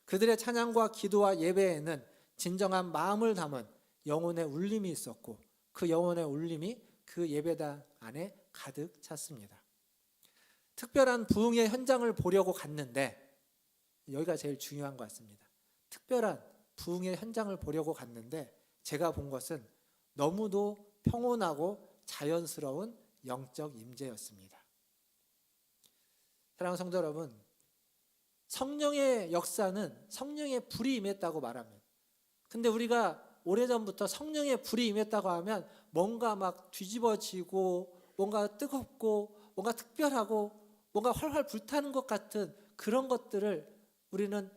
그들의 찬양과 기도와 예배에는 진정한 마음을 담은 영혼의 울림이 있었고 그 영혼의 울림이 그 예배당 안에 가득 찼습니다. 특별한 부흥의 현장을 보려고 갔는데, 여기가 제일 중요한 것 같습니다. 특별한 부흥의 현장을 보려고 갔는데 제가 본 것은 너무도 평온하고 자연스러운 영적 임재였습니다. 사랑하는 성도 여러분, 성령의 역사는 성령의 불이 임했다고 말합니다. 근데 우리가 오래전부터 성령의 불이 임했다고 하면 뭔가 막 뒤집어지고 뭔가 뜨겁고 뭔가 특별하고 뭔가 활활 불타는 것 같은 그런 것들을 우리는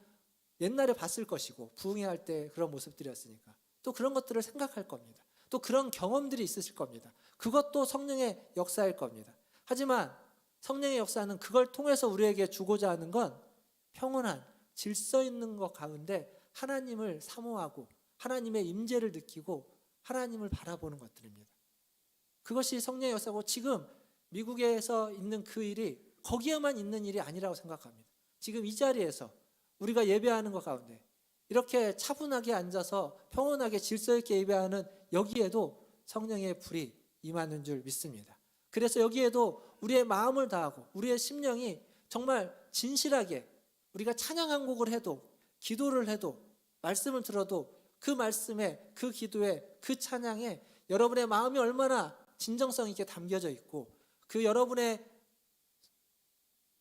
옛날에 봤을 것이고, 부흥회 할 때 그런 모습들이었으니까 또 그런 것들을 생각할 겁니다. 또 그런 경험들이 있으실 겁니다. 그것도 성령의 역사일 겁니다. 하지만 성령의 역사는 그걸 통해서 우리에게 주고자 하는 건 평온한 질서 있는 것 가운데 하나님을 사모하고 하나님의 임재를 느끼고 하나님을 바라보는 것들입니다. 그것이 성령의 역사고, 지금 미국에서 있는 그 일이 거기에만 있는 일이 아니라고 생각합니다. 지금 이 자리에서 우리가 예배하는 것 가운데 이렇게 차분하게 앉아서 평온하게 질서 있게 예배하는 여기에도 성령의 불이 임하는 줄 믿습니다. 그래서 여기에도 우리의 마음을 다하고 우리의 심령이 정말 진실하게 우리가 찬양 한 곡을 해도, 기도를 해도, 말씀을 들어도 그 말씀에, 그 기도에, 그 찬양에 여러분의 마음이 얼마나 진정성 있게 담겨져 있고 그 여러분의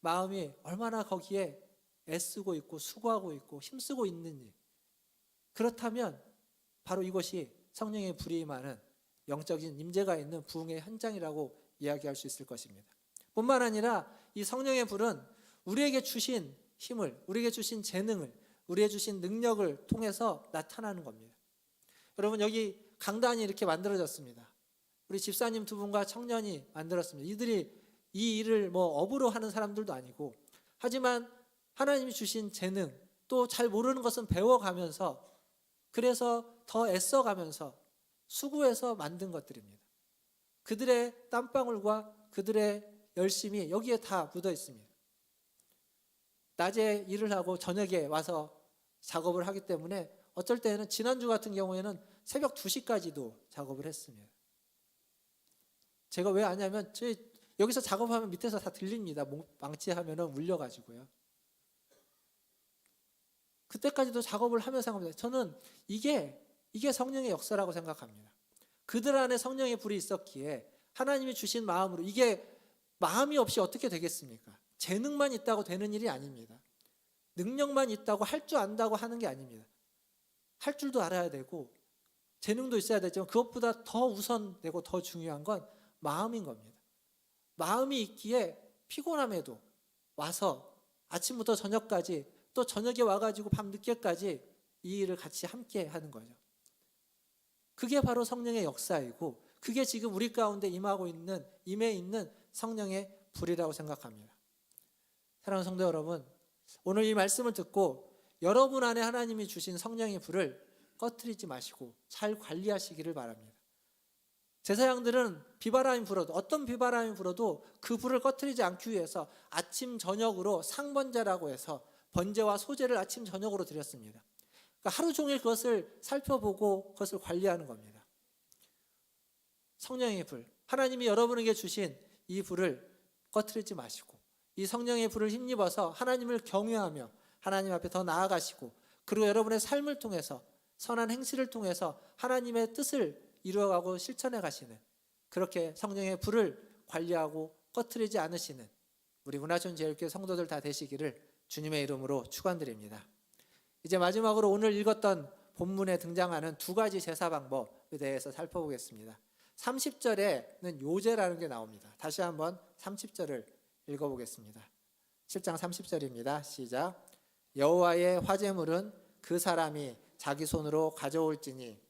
마음이 얼마나 거기에 애쓰고 있고 수고하고 있고 힘쓰고 있는지, 그렇다면 바로 이것이 성령의 불이 임하는 영적인 임재가 있는 부흥의 현장이라고 이야기할 수 있을 것입니다. 뿐만 아니라 이 성령의 불은 우리에게 주신 힘을, 우리에게 주신 재능을, 우리에게 주신 능력을 통해서 나타나는 겁니다. 여러분, 여기 강단이 이렇게 만들어졌습니다. 우리 집사님 두 분과 청년이 만들었습니다. 이들이 이 일을 뭐 업으로 하는 사람들도 아니고, 하지만 하나님이 주신 재능, 또 잘 모르는 것은 배워가면서, 그래서 더 애써가면서 수고해서 만든 것들입니다. 그들의 땀방울과 그들의 열심이 여기에 다 묻어 있습니다. 낮에 일을 하고 저녁에 와서 작업을 하기 때문에 어쩔 때는 지난주 같은 경우에는 새벽 2시까지도 작업을 했습니다. 제가 왜 아냐면 여기서 작업하면 밑에서 다 들립니다. 망치하면 울려가지고요. 그때까지도 작업을 하면서 생각합니다. 저는 이게 성령의 역사라고 생각합니다. 그들 안에 성령의 불이 있었기에 하나님이 주신 마음으로, 이게 마음이 없이 어떻게 되겠습니까? 재능만 있다고 되는 일이 아닙니다. 능력만 있다고 할 줄 안다고 하는 게 아닙니다. 할 줄도 알아야 되고 재능도 있어야 되지만 그것보다 더 우선되고 더 중요한 건 마음인 겁니다. 마음이 있기에 피곤함에도 와서 아침부터 저녁까지, 또 저녁에 와가지고 밤늦게까지 이 일을 같이 함께 하는 거죠. 그게 바로 성령의 역사이고, 그게 지금 우리 가운데 임해 있는 성령의 불이라고 생각합니다. 사랑하는 성도 여러분, 오늘 이 말씀을 듣고 여러분 안에 하나님이 주신 성령의 불을 꺼트리지 마시고 잘 관리하시기를 바랍니다. 제사장들은 비바람이 불어도, 어떤 비바람이 불어도 그 불을 꺼트리지 않기 위해서 아침 저녁으로 상번제라고 해서 번제와 소제를 아침 저녁으로 드렸습니다. 그러니까 하루 종일 그것을 살펴보고 그것을 관리하는 겁니다. 성령의 불, 하나님이 여러분에게 주신 이 불을 꺼트리지 마시고 이 성령의 불을 힘입어서 하나님을 경외하며 하나님 앞에 더 나아가시고 그리고 여러분의 삶을 통해서 선한 행실을 통해서 하나님의 뜻을 이루어가고 실천해 가시는, 그렇게 성령의 불을 관리하고 꺼트리지 않으시는 우리 문화촌제일교회 성도들 다 되시기를 주님의 이름으로 축원드립니다. 이제 마지막으로 오늘 읽었던 본문에 등장하는 두 가지 제사 방법에 대해서 살펴보겠습니다. 30절에는 요제라는 게 나옵니다. 다시 한번 30절을 읽어보겠습니다. 7장 30절입니다. 시작. 여호와의 화제물은 그 사람이 자기 손으로 가져올지니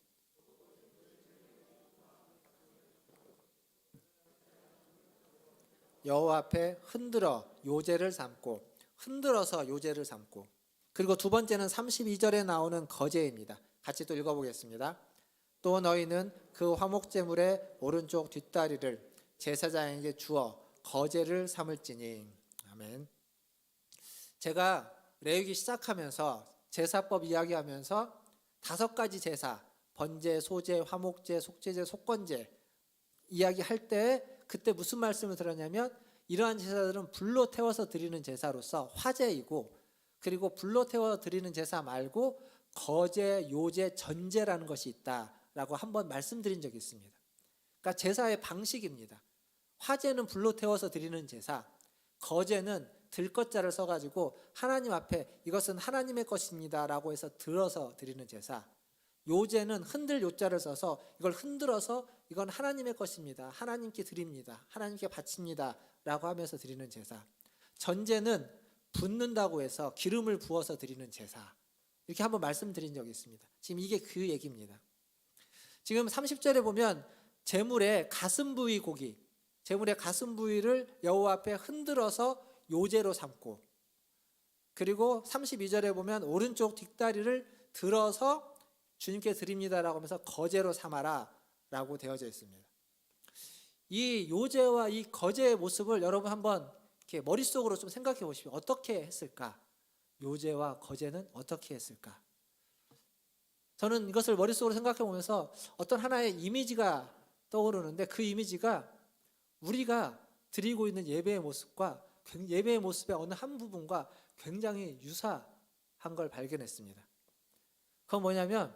여호와 앞에 흔들어서 요제를 삼고, 그리고 두 번째는 32절에 나오는 거제입니다. 같이 또 읽어보겠습니다. 또 너희는 그 화목제물의 오른쪽 뒷다리를 제사장에게 주어 거제를 삼을지니. 아멘. 제가 레위기 시작하면서 제사법 이야기하면서 5가지 제사, 번제, 소제, 화목제, 속제제, 속건제 이야기할 때 그때 무슨 말씀을 들었냐면, 이러한 제사들은 불로 태워서 드리는 제사로서 화제이고, 그리고 불로 태워 드리는 제사 말고 거제, 요제, 전제라는 것이 있다라고 한번 말씀드린 적이 있습니다. 그러니까 제사의 방식입니다. 화제는 불로 태워서 드리는 제사, 거제는 들것자를 써가지고 하나님 앞에 이것은 하나님의 것입니다라고 해서 들어서 드리는 제사, 요제는 흔들 요자를 써서 이걸 흔들어서 이건 하나님의 것입니다, 하나님께 드립니다, 하나님께 바칩니다 라고 하면서 드리는 제사, 전제는 붓는다고 해서 기름을 부어서 드리는 제사, 이렇게 한번 말씀드린 적이 있습니다. 지금 이게 그 얘기입니다. 지금 30절에 보면 제물의 가슴 부위 고기, 제물의 가슴 부위를 여호와 앞에 흔들어서 요제로 삼고, 그리고 32절에 보면 오른쪽 뒷다리를 들어서 주님께 드립니다라고 하면서 거제로 삼아라 라고 되어져 있습니다. 이 요제와 이 거제의 모습을 여러분 한번 이렇게 머릿속으로 좀 생각해 보십시오. 어떻게 했을까? 요제와 거제는 어떻게 했을까? 저는 이것을 머릿속으로 생각해 보면서 어떤 하나의 이미지가 떠오르는데, 그 이미지가 우리가 드리고 있는 예배의 모습과 예배의 모습의 어느 한 부분과 굉장히 유사한 걸 발견했습니다. 그건 뭐냐면,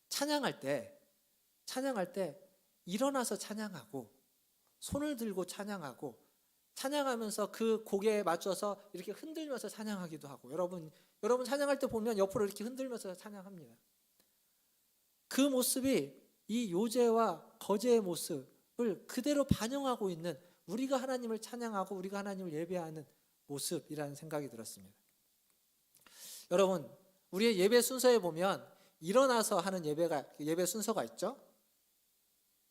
찬양할 때 일어나서 찬양하고 손을 들고 찬양하고, 찬양하면서 그 곡에 맞춰서 이렇게 흔들면서 찬양하기도 하고, 여러분 찬양할 때 보면 옆으로 이렇게 흔들면서 찬양합니다. 그 모습이 이 요제와 거제의 모습을 그대로 반영하고 있는, 우리가 하나님을 찬양하고 우리가 하나님을 예배하는 모습이라는 생각이 들었습니다. 여러분, 우리의 예배 순서에 보면 일어나서 하는 예배 순서가 있죠.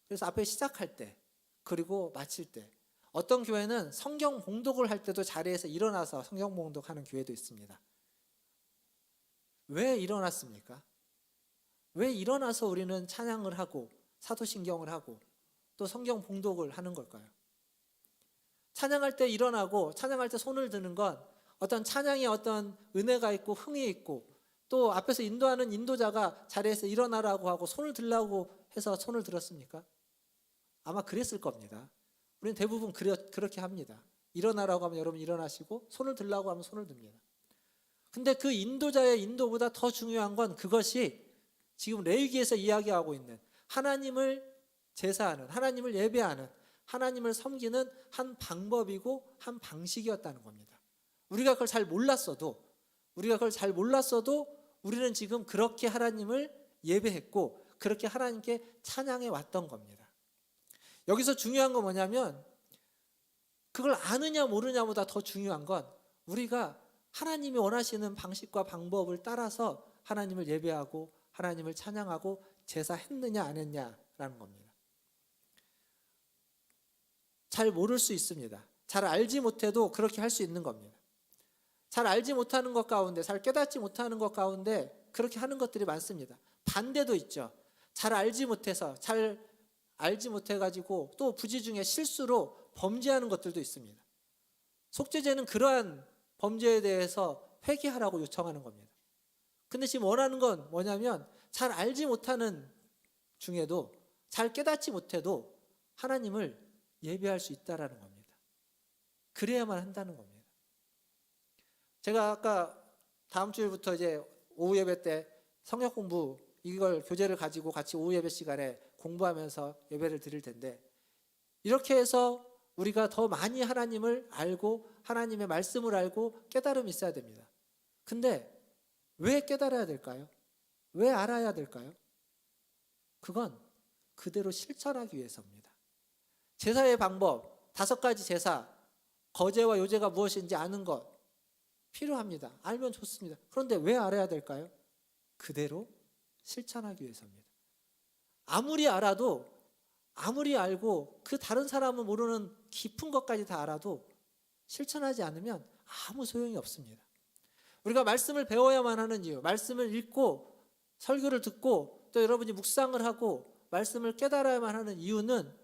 그래서 앞에 시작할 때, 그리고 마칠 때, 어떤 교회는 성경 봉독을 할 때도 자리에서 일어나서 성경 봉독하는 교회도 있습니다. 왜 일어났습니까? 왜 일어나서 우리는 찬양을 하고 사도신경을 하고 또 성경 봉독을 하는 걸까요? 찬양할 때 일어나고 찬양할 때 손을 드는 건 어떤 찬양에 어떤 은혜가 있고 흥이 있고, 또 앞에서 인도하는 인도자가 자리에서 일어나라고 하고 손을 들라고 해서 손을 들었습니까? 아마 그랬을 겁니다. 우리는 대부분 그렇게 합니다. 일어나라고 하면 여러분 일어나시고, 손을 들라고 하면 손을 듭니다. 근데 그 인도자의 인도보다 더 중요한 건 그것이 지금 레위기에서 이야기하고 있는 하나님을 제사하는, 하나님을 예배하는, 하나님을 섬기는 한 방법이고 한 방식이었다는 겁니다. 우리가 그걸 잘 몰랐어도 우리는 지금 그렇게 하나님을 예배했고 그렇게 하나님께 찬양해 왔던 겁니다. 여기서 중요한 건 뭐냐면, 그걸 아느냐 모르냐보다 더 중요한 건 우리가 하나님이 원하시는 방식과 방법을 따라서 하나님을 예배하고 하나님을 찬양하고 제사했느냐 안 했냐라는 겁니다. 잘 모를 수 있습니다. 잘 알지 못해도 그렇게 할 수 있는 겁니다. 잘 알지 못하는 것 가운데, 잘 깨닫지 못하는 것 가운데 그렇게 하는 것들이 많습니다. 반대도 있죠. 잘 알지 못해가지고 또 부지 중에 실수로 범죄하는 것들도 있습니다. 속죄제는 그러한 범죄에 대해서 회개하라고 요청하는 겁니다. 근데 지금 원하는 건 뭐냐면, 잘 알지 못하는 중에도, 잘 깨닫지 못해도 하나님을 예배할 수 있다라는 겁니다. 그래야만 한다는 겁니다. 제가 아까 다음 주일부터 이제 오후 예배 때 성역 공부 이걸 교재를 가지고 같이 오후 예배 시간에 공부하면서 예배를 드릴 텐데 이렇게 해서 우리가 더 많이 하나님을 알고 하나님의 말씀을 알고 깨달음이 있어야 됩니다. 근데 왜 깨달아야 될까요? 왜 알아야 될까요? 그건 그대로 실천하기 위해서입니다. 제사의 방법, 5가지 제사, 거제와 요제가 무엇인지 아는 것 필요합니다. 알면 좋습니다. 그런데 왜 알아야 될까요? 그대로 실천하기 위해서입니다. 아무리 알아도 아무리 알고 그 다른 사람은 모르는 깊은 것까지 다 알아도 실천하지 않으면 아무 소용이 없습니다. 우리가 말씀을 배워야만 하는 이유, 말씀을 읽고 설교를 듣고 또 여러분이 묵상을 하고 말씀을 깨달아야만 하는 이유는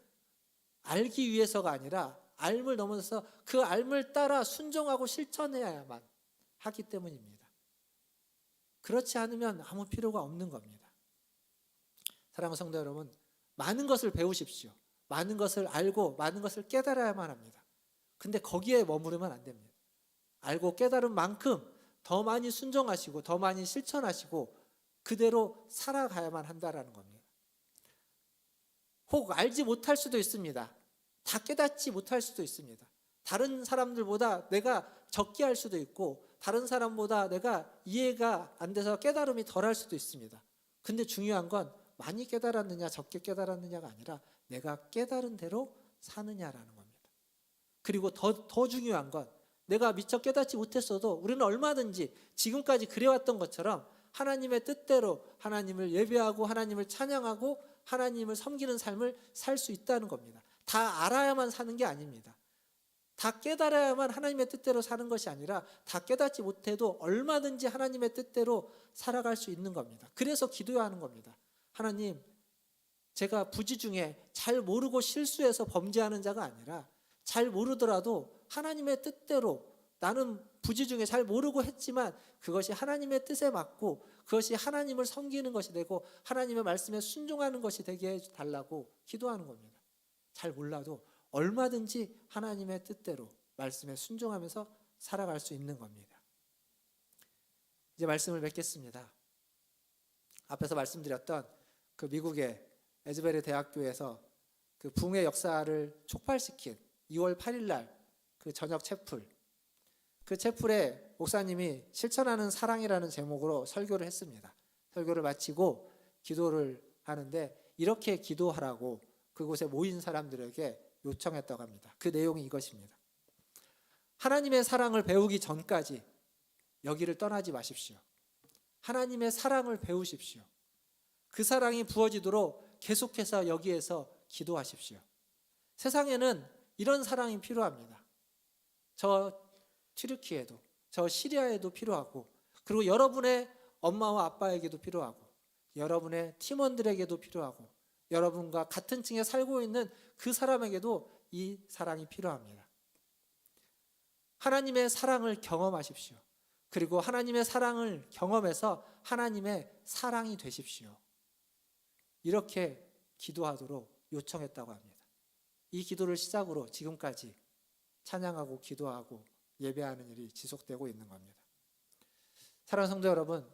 알기 위해서가 아니라 알을 넘어서 그 알을 따라 순종하고 실천해야만 하기 때문입니다. 그렇지 않으면 아무 필요가 없는 겁니다. 사랑하는 성도 여러분, 많은 것을 배우십시오. 많은 것을 알고 많은 것을 깨달아야만 합니다. 근데 거기에 머무르면 안 됩니다. 알고 깨달은 만큼 더 많이 순종하시고 더 많이 실천하시고 그대로 살아가야만 한다라는 겁니다. 혹 알지 못할 수도 있습니다. 다 깨닫지 못할 수도 있습니다. 다른 사람들보다 내가 적게 할 수도 있고 다른 사람보다 내가 이해가 안 돼서 깨달음이 덜할 수도 있습니다. 근데 중요한 건 많이 깨달았느냐 적게 깨달았느냐가 아니라 내가 깨달은 대로 사느냐라는 겁니다. 그리고 더 중요한 건 내가 미처 깨닫지 못했어도 우리는 얼마든지 지금까지 그래왔던 것처럼 하나님의 뜻대로 하나님을 예배하고 하나님을 찬양하고 하나님을 섬기는 삶을 살 수 있다는 겁니다. 다 알아야만 사는 게 아닙니다. 다 깨달아야만 하나님의 뜻대로 사는 것이 아니라 다 깨닫지 못해도 얼마든지 하나님의 뜻대로 살아갈 수 있는 겁니다. 그래서 기도해야 하는 겁니다. 하나님, 제가 부지 중에 잘 모르고 실수해서 범죄하는 자가 아니라 잘 모르더라도 하나님의 뜻대로 나는 부지 중에 잘 모르고 했지만 그것이 하나님의 뜻에 맞고 그것이 하나님을 섬기는 것이 되고 하나님의 말씀에 순종하는 것이 되게 해달라고 기도하는 겁니다. 잘 몰라도 얼마든지 하나님의 뜻대로 말씀에 순종하면서 살아갈 수 있는 겁니다. 이제 말씀을 맺겠습니다. 앞에서 말씀드렸던 그 미국의 에즈베리 대학교에서 그 붕의 역사를 촉발시킨 2월 8일 날 그 저녁 채플, 그 채플에 목사님이 실천하는 사랑이라는 제목으로 설교를 했습니다. 설교를 마치고 기도를 하는데 이렇게 기도하라고 그곳에 모인 사람들에게 요청했다고 합니다. 그 내용이 이것입니다. 하나님의 사랑을 배우기 전까지 여기를 떠나지 마십시오. 하나님의 사랑을 배우십시오. 그 사랑이 부어지도록 계속해서 여기에서 기도하십시오. 세상에는 이런 사랑이 필요합니다. 저 튀르키에도, 저 시리아에도 필요하고, 그리고 여러분의 엄마와 아빠에게도 필요하고, 여러분의 팀원들에게도 필요하고, 여러분과 같은 층에 살고 있는 그 사람에게도 이 사랑이 필요합니다. 하나님의 사랑을 경험하십시오. 그리고 하나님의 사랑을 경험해서 하나님의 사랑이 되십시오. 이렇게 기도하도록 요청했다고 합니다. 이 기도를 시작으로 지금까지 찬양하고 기도하고 예배하는 일이 지속되고 있는 겁니다. 사랑하는 성도 여러분,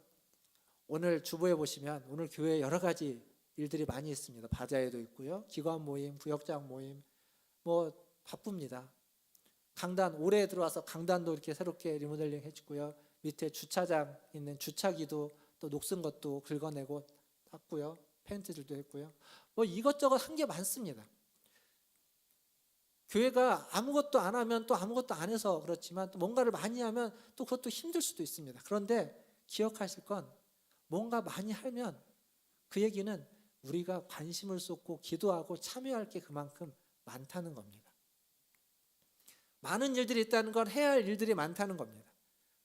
오늘 주보에 보시면 오늘 교회에 여러 가지 일들이 많이 있습니다. 바자회도 있고요, 기관 모임, 부역장 모임, 뭐 바쁩니다. 강단, 올해 들어와서 강단도 이렇게 새롭게 리모델링 해주고요, 밑에 주차장 있는 주차기도 또 녹슨 것도 긁어내고 닦고요, 페인트들도 했고요, 뭐 이것저것 한 게 많습니다. 교회가 아무것도 안 하면 또 아무것도 안 해서 그렇지만 또 뭔가를 많이 하면 또 그것도 힘들 수도 있습니다. 그런데 기억하실 건 뭔가 많이 하면 그 얘기는 우리가 관심을 쏟고 기도하고 참여할 게 그만큼 많다는 겁니다. 많은 일들이 있다는 건 해야 할 일들이 많다는 겁니다.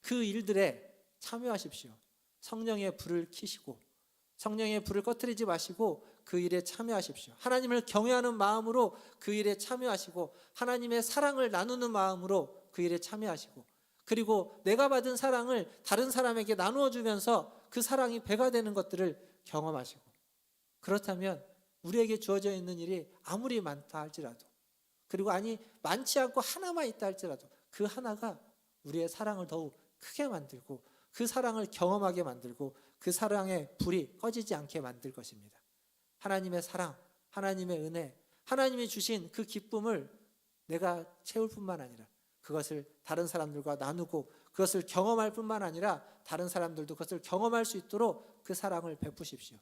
그 일들에 참여하십시오. 성령의 불을 켜시고 성령의 불을 꺼뜨리지 마시고 그 일에 참여하십시오. 하나님을 경외하는 마음으로 그 일에 참여하시고 하나님의 사랑을 나누는 마음으로 그 일에 참여하시고 그리고 내가 받은 사랑을 다른 사람에게 나누어 주면서 그 사랑이 배가 되는 것들을 경험하시고 그렇다면 우리에게 주어져 있는 일이 아무리 많다 할지라도 그리고 아니 많지 않고 하나만 있다 할지라도 그 하나가 우리의 사랑을 더욱 크게 만들고 그 사랑을 경험하게 만들고 그 사랑의 불이 꺼지지 않게 만들 것입니다. 하나님의 사랑, 하나님의 은혜, 하나님이 주신 그 기쁨을 내가 채울 뿐만 아니라 그것을 다른 사람들과 나누고 그것을 경험할 뿐만 아니라 다른 사람들도 그것을 경험할 수 있도록 그 사랑을 베푸십시오.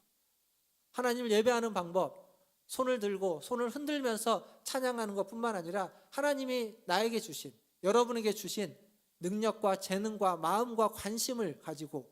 하나님을 예배하는 방법, 손을 들고 손을 흔들면서 찬양하는 것뿐만 아니라 하나님이 나에게 주신, 여러분에게 주신 능력과 재능과 마음과 관심을 가지고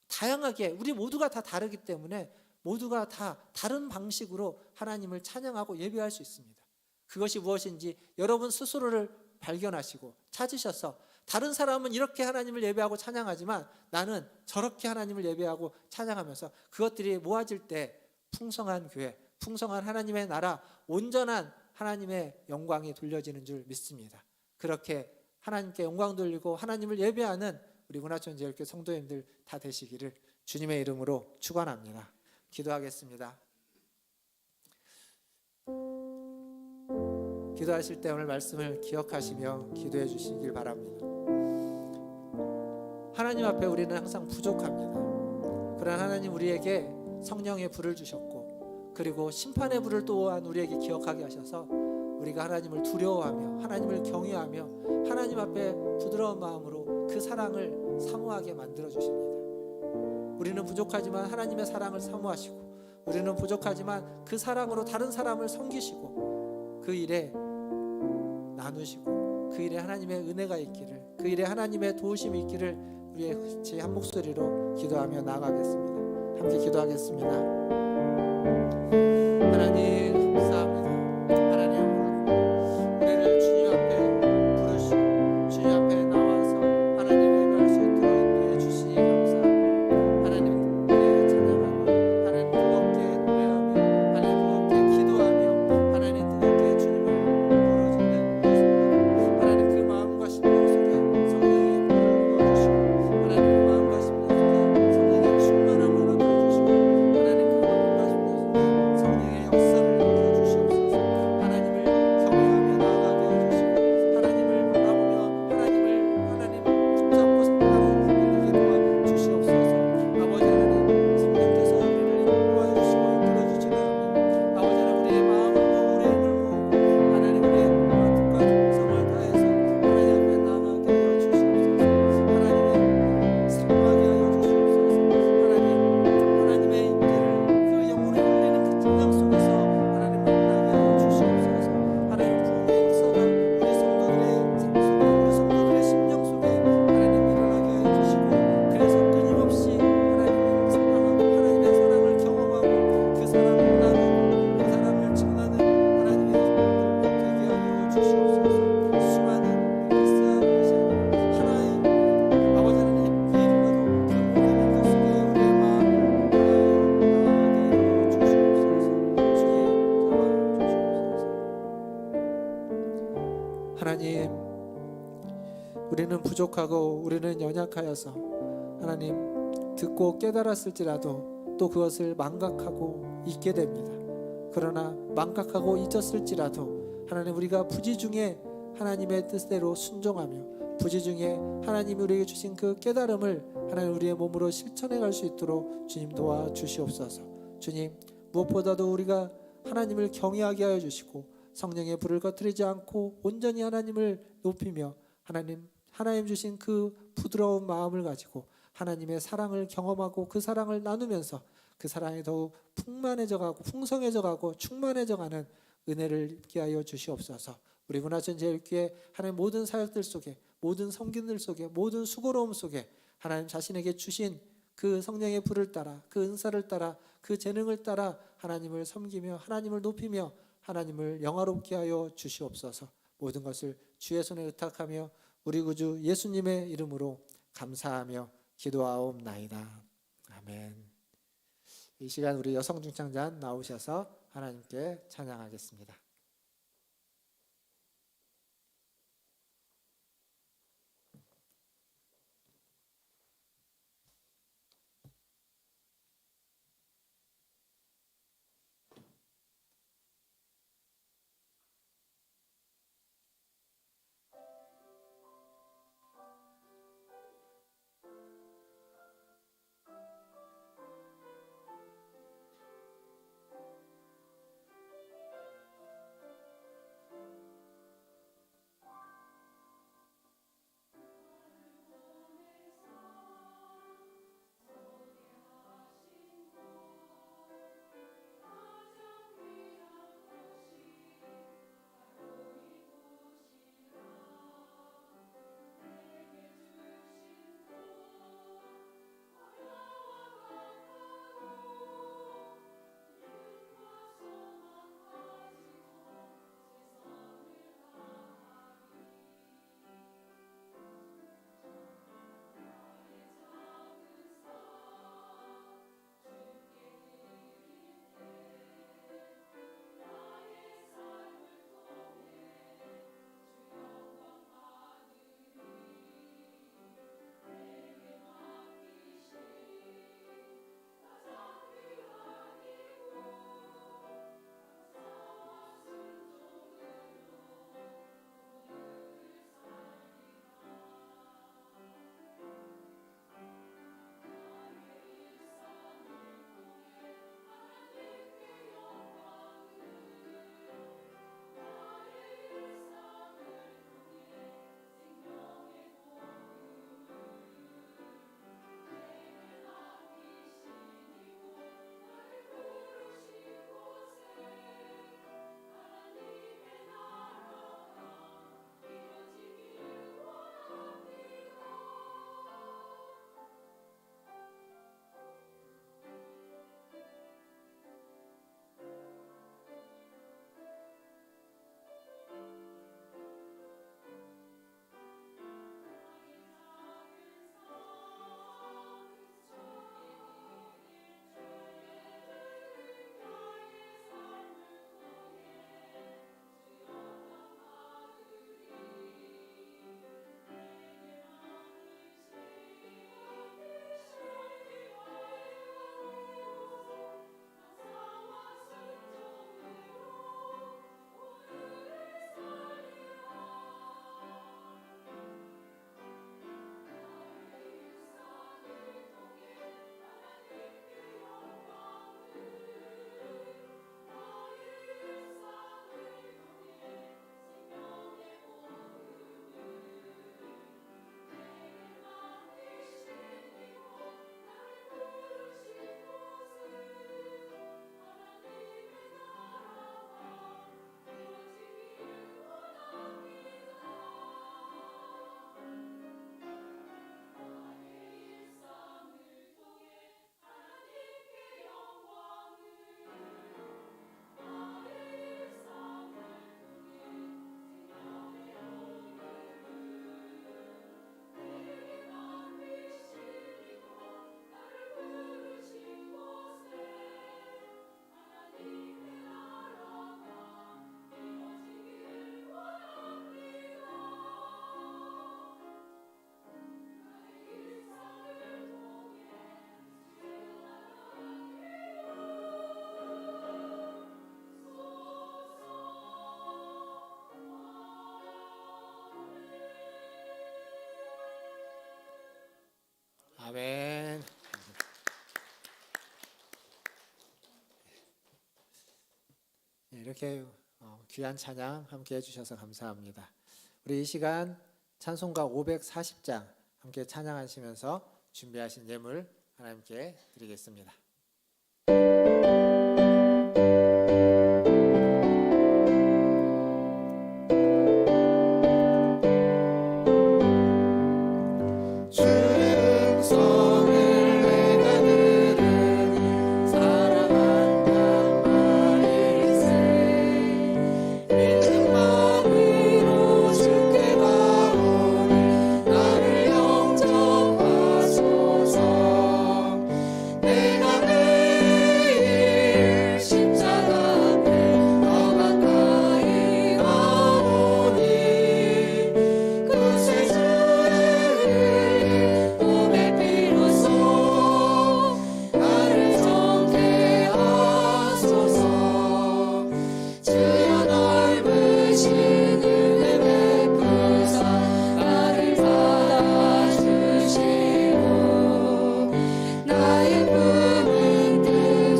다양하게, 우리 모두가 다 다르기 때문에 모두가 다 다른 방식으로 하나님을 찬양하고 예배할 수 있습니다. 그것이 무엇인지 여러분 스스로를 발견하시고 찾으셔서, 다른 사람은 이렇게 하나님을 예배하고 찬양하지만 나는 저렇게 하나님을 예배하고 찬양하면서 그것들이 모아질 때 풍성한 교회, 풍성한 하나님의 나라, 온전한 하나님의 영광이 돌려지는 줄 믿습니다. 그렇게 하나님께 영광 돌리고 하나님을 예배하는 우리 문화촌제일교회 성도님들 다 되시기를 주님의 이름으로 축원합니다. 기도하겠습니다. 기도하실 때 오늘 말씀을 기억하시며 기도해 주시길 바랍니다. 하나님 앞에 우리는 항상 부족합니다. 그러나 하나님 우리에게 성령의 불을 주셨고, 그리고 심판의 불을 또한 우리에게 기억하게 하셔서 우리가 하나님을 두려워하며 하나님을 경외하며 하나님 앞에 부드러운 마음으로 그 사랑을 사모하게 만들어 주십니다. 우리는 부족하지만 하나님의 사랑을 사모하시고, 우리는 부족하지만 그 사랑으로 다른 사람을 섬기시고 그 일에 나누시고 그 일에 하나님의 은혜가 있기를, 그 일에 하나님의 도우심이 있기를 우리의 같이 한 목소리로 기도하며 나아가겠습니다. 함께 기도하겠습니다. 하나님 감사합니다. 하나님 우리를 주님 앞에 부르시고 주님 앞에 나와서 하나님 예배할 수 있도록 인도해 주시니 감사합니다. 하나님 찬양하며 하나님 뜨겁게 노래하며 하나님 뜨겁게 기도하며 하나님 뜨겁게 주님을 부르짖는 것입니다. 하나님 그 마음과 심령 속에 성령의 불을 부어주시고 하나님 그 마음과 심령 속에 성령의 충만함을 얻어주시고 하나님 그 마음과 심령 속에 성령의 역사를 얻어주시옵소서. 하나님을 경외하며 나아가게 해주시고 하나님을 바라보며 하나님 붙잡고 생각하는 우리에게 도와주시옵소서. 아버지 하나님 성령께서 우리를 도와주시고 이끌어주시는 아버지 하나님 우리의 마음을 모으고 우리의 힘을 모으고 하나님 우리의 뜻과 정성을 다해서 하나님 앞에 나아가게 하여 주시옵소서. 하나님의 사모하게 하여 주시옵소서. 하나님의 임재를 그 영혼을 울리는 그 찬양 속에서 하나님 만나게 하여 주시옵소서. 하나님 부흥의 역사가 우리 성도들의 삶 속에, 우리 성도들의 심령 속에 하나님 일어나게 하여 주시고, 그래서 끊임없이 하나님을 사랑하고 하나님의 사랑을 경험하고 그 사랑을 나누고 그 사랑을 전하는 하나님의 성도들 되게 하여 주시옵소서. 수많은 그리스도인 하나의 아버지 하나님 그 이름으로 그 모든 인격 속에 우리의 마음을 나아가게 하여 주시옵소서. 주님 잡아 주시옵소서. 하나님 우리는 부족하고 우리는 연약하여서 하나님 듣고 깨달았을지라도 또 그것을 망각하고 잊게 됩니다. 그러나 망각하고 잊었을지라도 하나님 우리가 부지 중에 하나님의 뜻대로 순종하며 부지 중에 하나님이 우리에게 주신 그 깨달음을 하나님 우리의 몸으로 실천해 갈 수 있도록 주님 도와주시옵소서. 주님 무엇보다도 우리가 하나님을 경외하게 하여 주시고 성령의 불을 꺼뜨리지 않고 온전히 하나님을 높이며 하나님 주신 그 부드러운 마음을 가지고 하나님의 사랑을 경험하고 그 사랑을 나누면서 그 사랑이 더욱 풍만해져 가고 풍성해져 가고 충만해져 가는 은혜를 입게 하여 주시옵소서. 우리 문화촌제일교회 하나님 모든 사역들 속에, 모든 섬김들 속에, 모든 수고로움 속에 하나님 자신에게 주신 그 성령의 불을 따라, 그 은사를 따라, 그 재능을 따라 하나님을 섬기며 하나님을 높이며 하나님을 영화롭게 하여 주시옵소서. 모든 것을 주의 손에 의탁하며 우리 구주 예수님의 이름으로 감사하며 기도하옵나이다. 아멘. 이 시간 우리 여성 중창단 나오셔서 하나님께 찬양하겠습니다. 이렇게 귀한 찬양 함께 해주셔서 감사합니다. 우리 이 시간 찬송가 540장 함께 찬양하시면서 준비하신 예물 하나님께 드리겠습니다. 주의 음성을 내가 들으니 사랑한단 말일세. 믿는 마음으로 주께 가오니 나를 영접하소서. 내가 매일 십자가 앞에 더 가까이 가오니 그새 주의 몸의 피로써 나를 정케 하소서. 주여 넓으신 은혜 베푸사 나를 받아주시고 나의 품은 뜻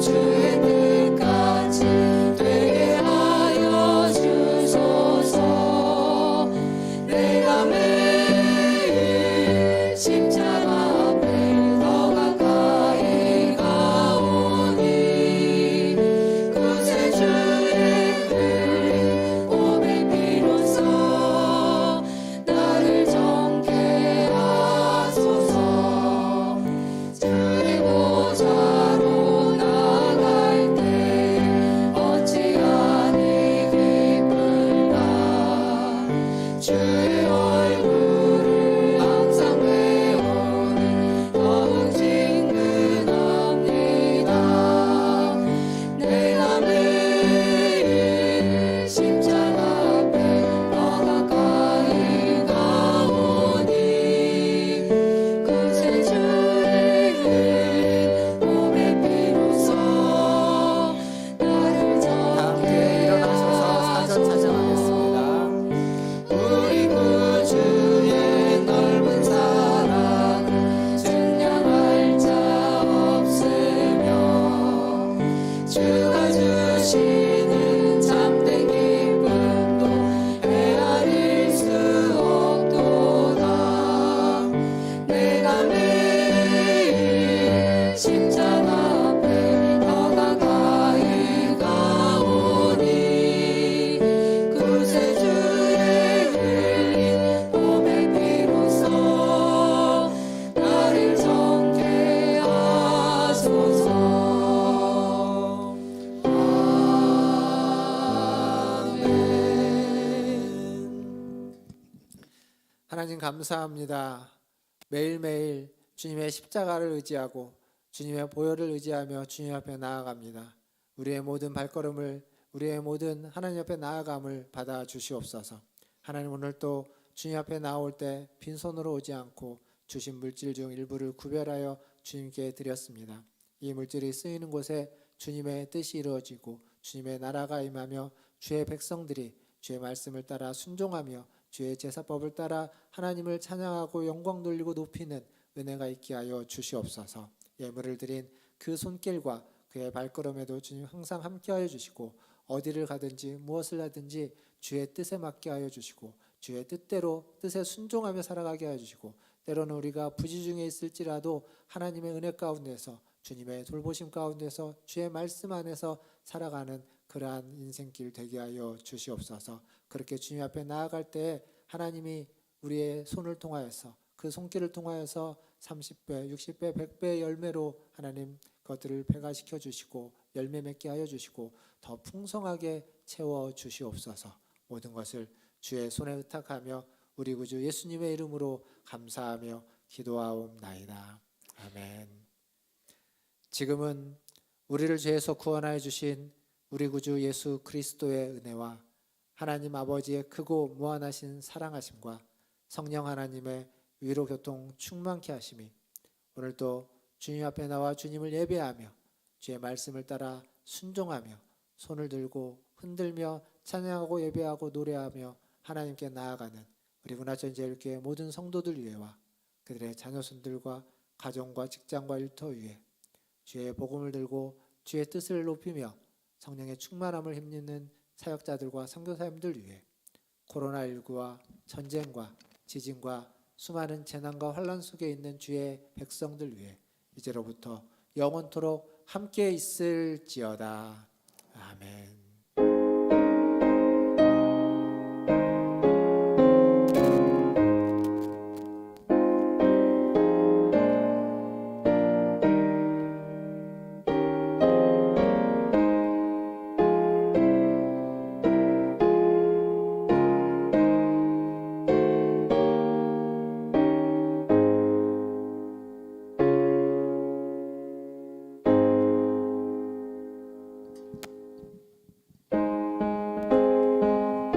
주의 뜻같이 되게 하여 주소서. 내가 매일 십자가 앞에 더 가까이 가오니 그새 주의 흘린 몸의 피로써 나를 정케 하소서. 주의 보좌로 나아갈 때 어찌하니 기쁠까. 주의 얼굴을 항상 배우니 더욱 친근합니다. 내가 매일 십자가 앞에 더 가까이 가오니 그새 주의 흘린 몸의 피로써 나를 다 함께 정케 일어나셔서 사전 찬양하겠습니다. 우리 구주의 넓은 사랑을 증량할 자 없으며 주가 주시는 참된 기쁨도 헤아릴 수 없도다. 내가 매일 십자가 앞에 더 가까이 가오니 그새 주의 흘린 몸의 피로써 나를 정케 하소서. 아멘. 하나님 감사합니다. 매일매일 주님의 십자가를 의지하고 주님의 보혈을 의지하며 주님 앞에 나아갑니다. 우리의 모든 발걸음을 우리의 모든 하나님 앞에 나아감을 받아 주시옵소서. 하나님 오늘 또 주님 앞에 나올 때 빈손으로 오지 않고 주신 물질 중 일부를 구별하여 주님께 드렸습니다. 이 물질이 쓰이는 곳에 주님의 뜻이 이루어지고 주님의 나라가 임하며 주의 백성들이 주의 말씀을 따라 순종하며 주의 제사법을 따라 하나님을 찬양하고 영광 돌리고 높이는 은혜가 있게 하여 주시옵소서. 예물을 드린 그 손길과 그의 발걸음에도 주님 항상 함께하여 주시고 어디를 가든지 무엇을 하든지 주의 뜻에 맞게 하여 주시고 주의 뜻대로 뜻에 순종하며 살아가게 하여 주시고 때로는 우리가 부지 중에 있을지라도 하나님의 은혜 가운데서 주님의 돌보심 가운데서 주의 말씀 안에서 살아가는 그러한 인생길 되게 하여 주시옵소서. 그렇게 주님 앞에 나아갈 때 하나님이 우리의 손을 통하여서 그 손길을 통하여서 30배, 60배, 100배의 열매로 하나님 그것들을 배가시켜 주시고 열매 맺게 하여 주시고 더 풍성하게 채워 주시옵소서. 모든 것을 주의 손에 의탁하며 우리 구주 예수님의 이름으로 감사하며 기도하옵나이다. 아멘. 지금은 우리를 죄에서 구원하여 주신 우리 구주 예수 그리스도의 은혜와 하나님 아버지의 크고 무한하신 사랑하심과 성령 하나님의 위로 교통 충만케 하심이 오늘도 주님 앞에 나와 주님을 예배하며 주의 말씀을 따라 순종하며 손을 들고 흔들며 찬양하고 예배하고 노래하며 하나님께 나아가는 우리 문화전제일교회 모든 성도들 위에와 그들의 자녀손들과 가정과 직장과 일터 위에 주의 복음을 들고 주의 뜻을 높이며 성령의 충만함을 힘입는 사역자들과 선교사님들 위해 코로나19와 전쟁과 지진과 수많은 재난과 환란 속에 있는 주의 백성들 위해 이제로부터 영원토록 함께 있을지어다. 아멘.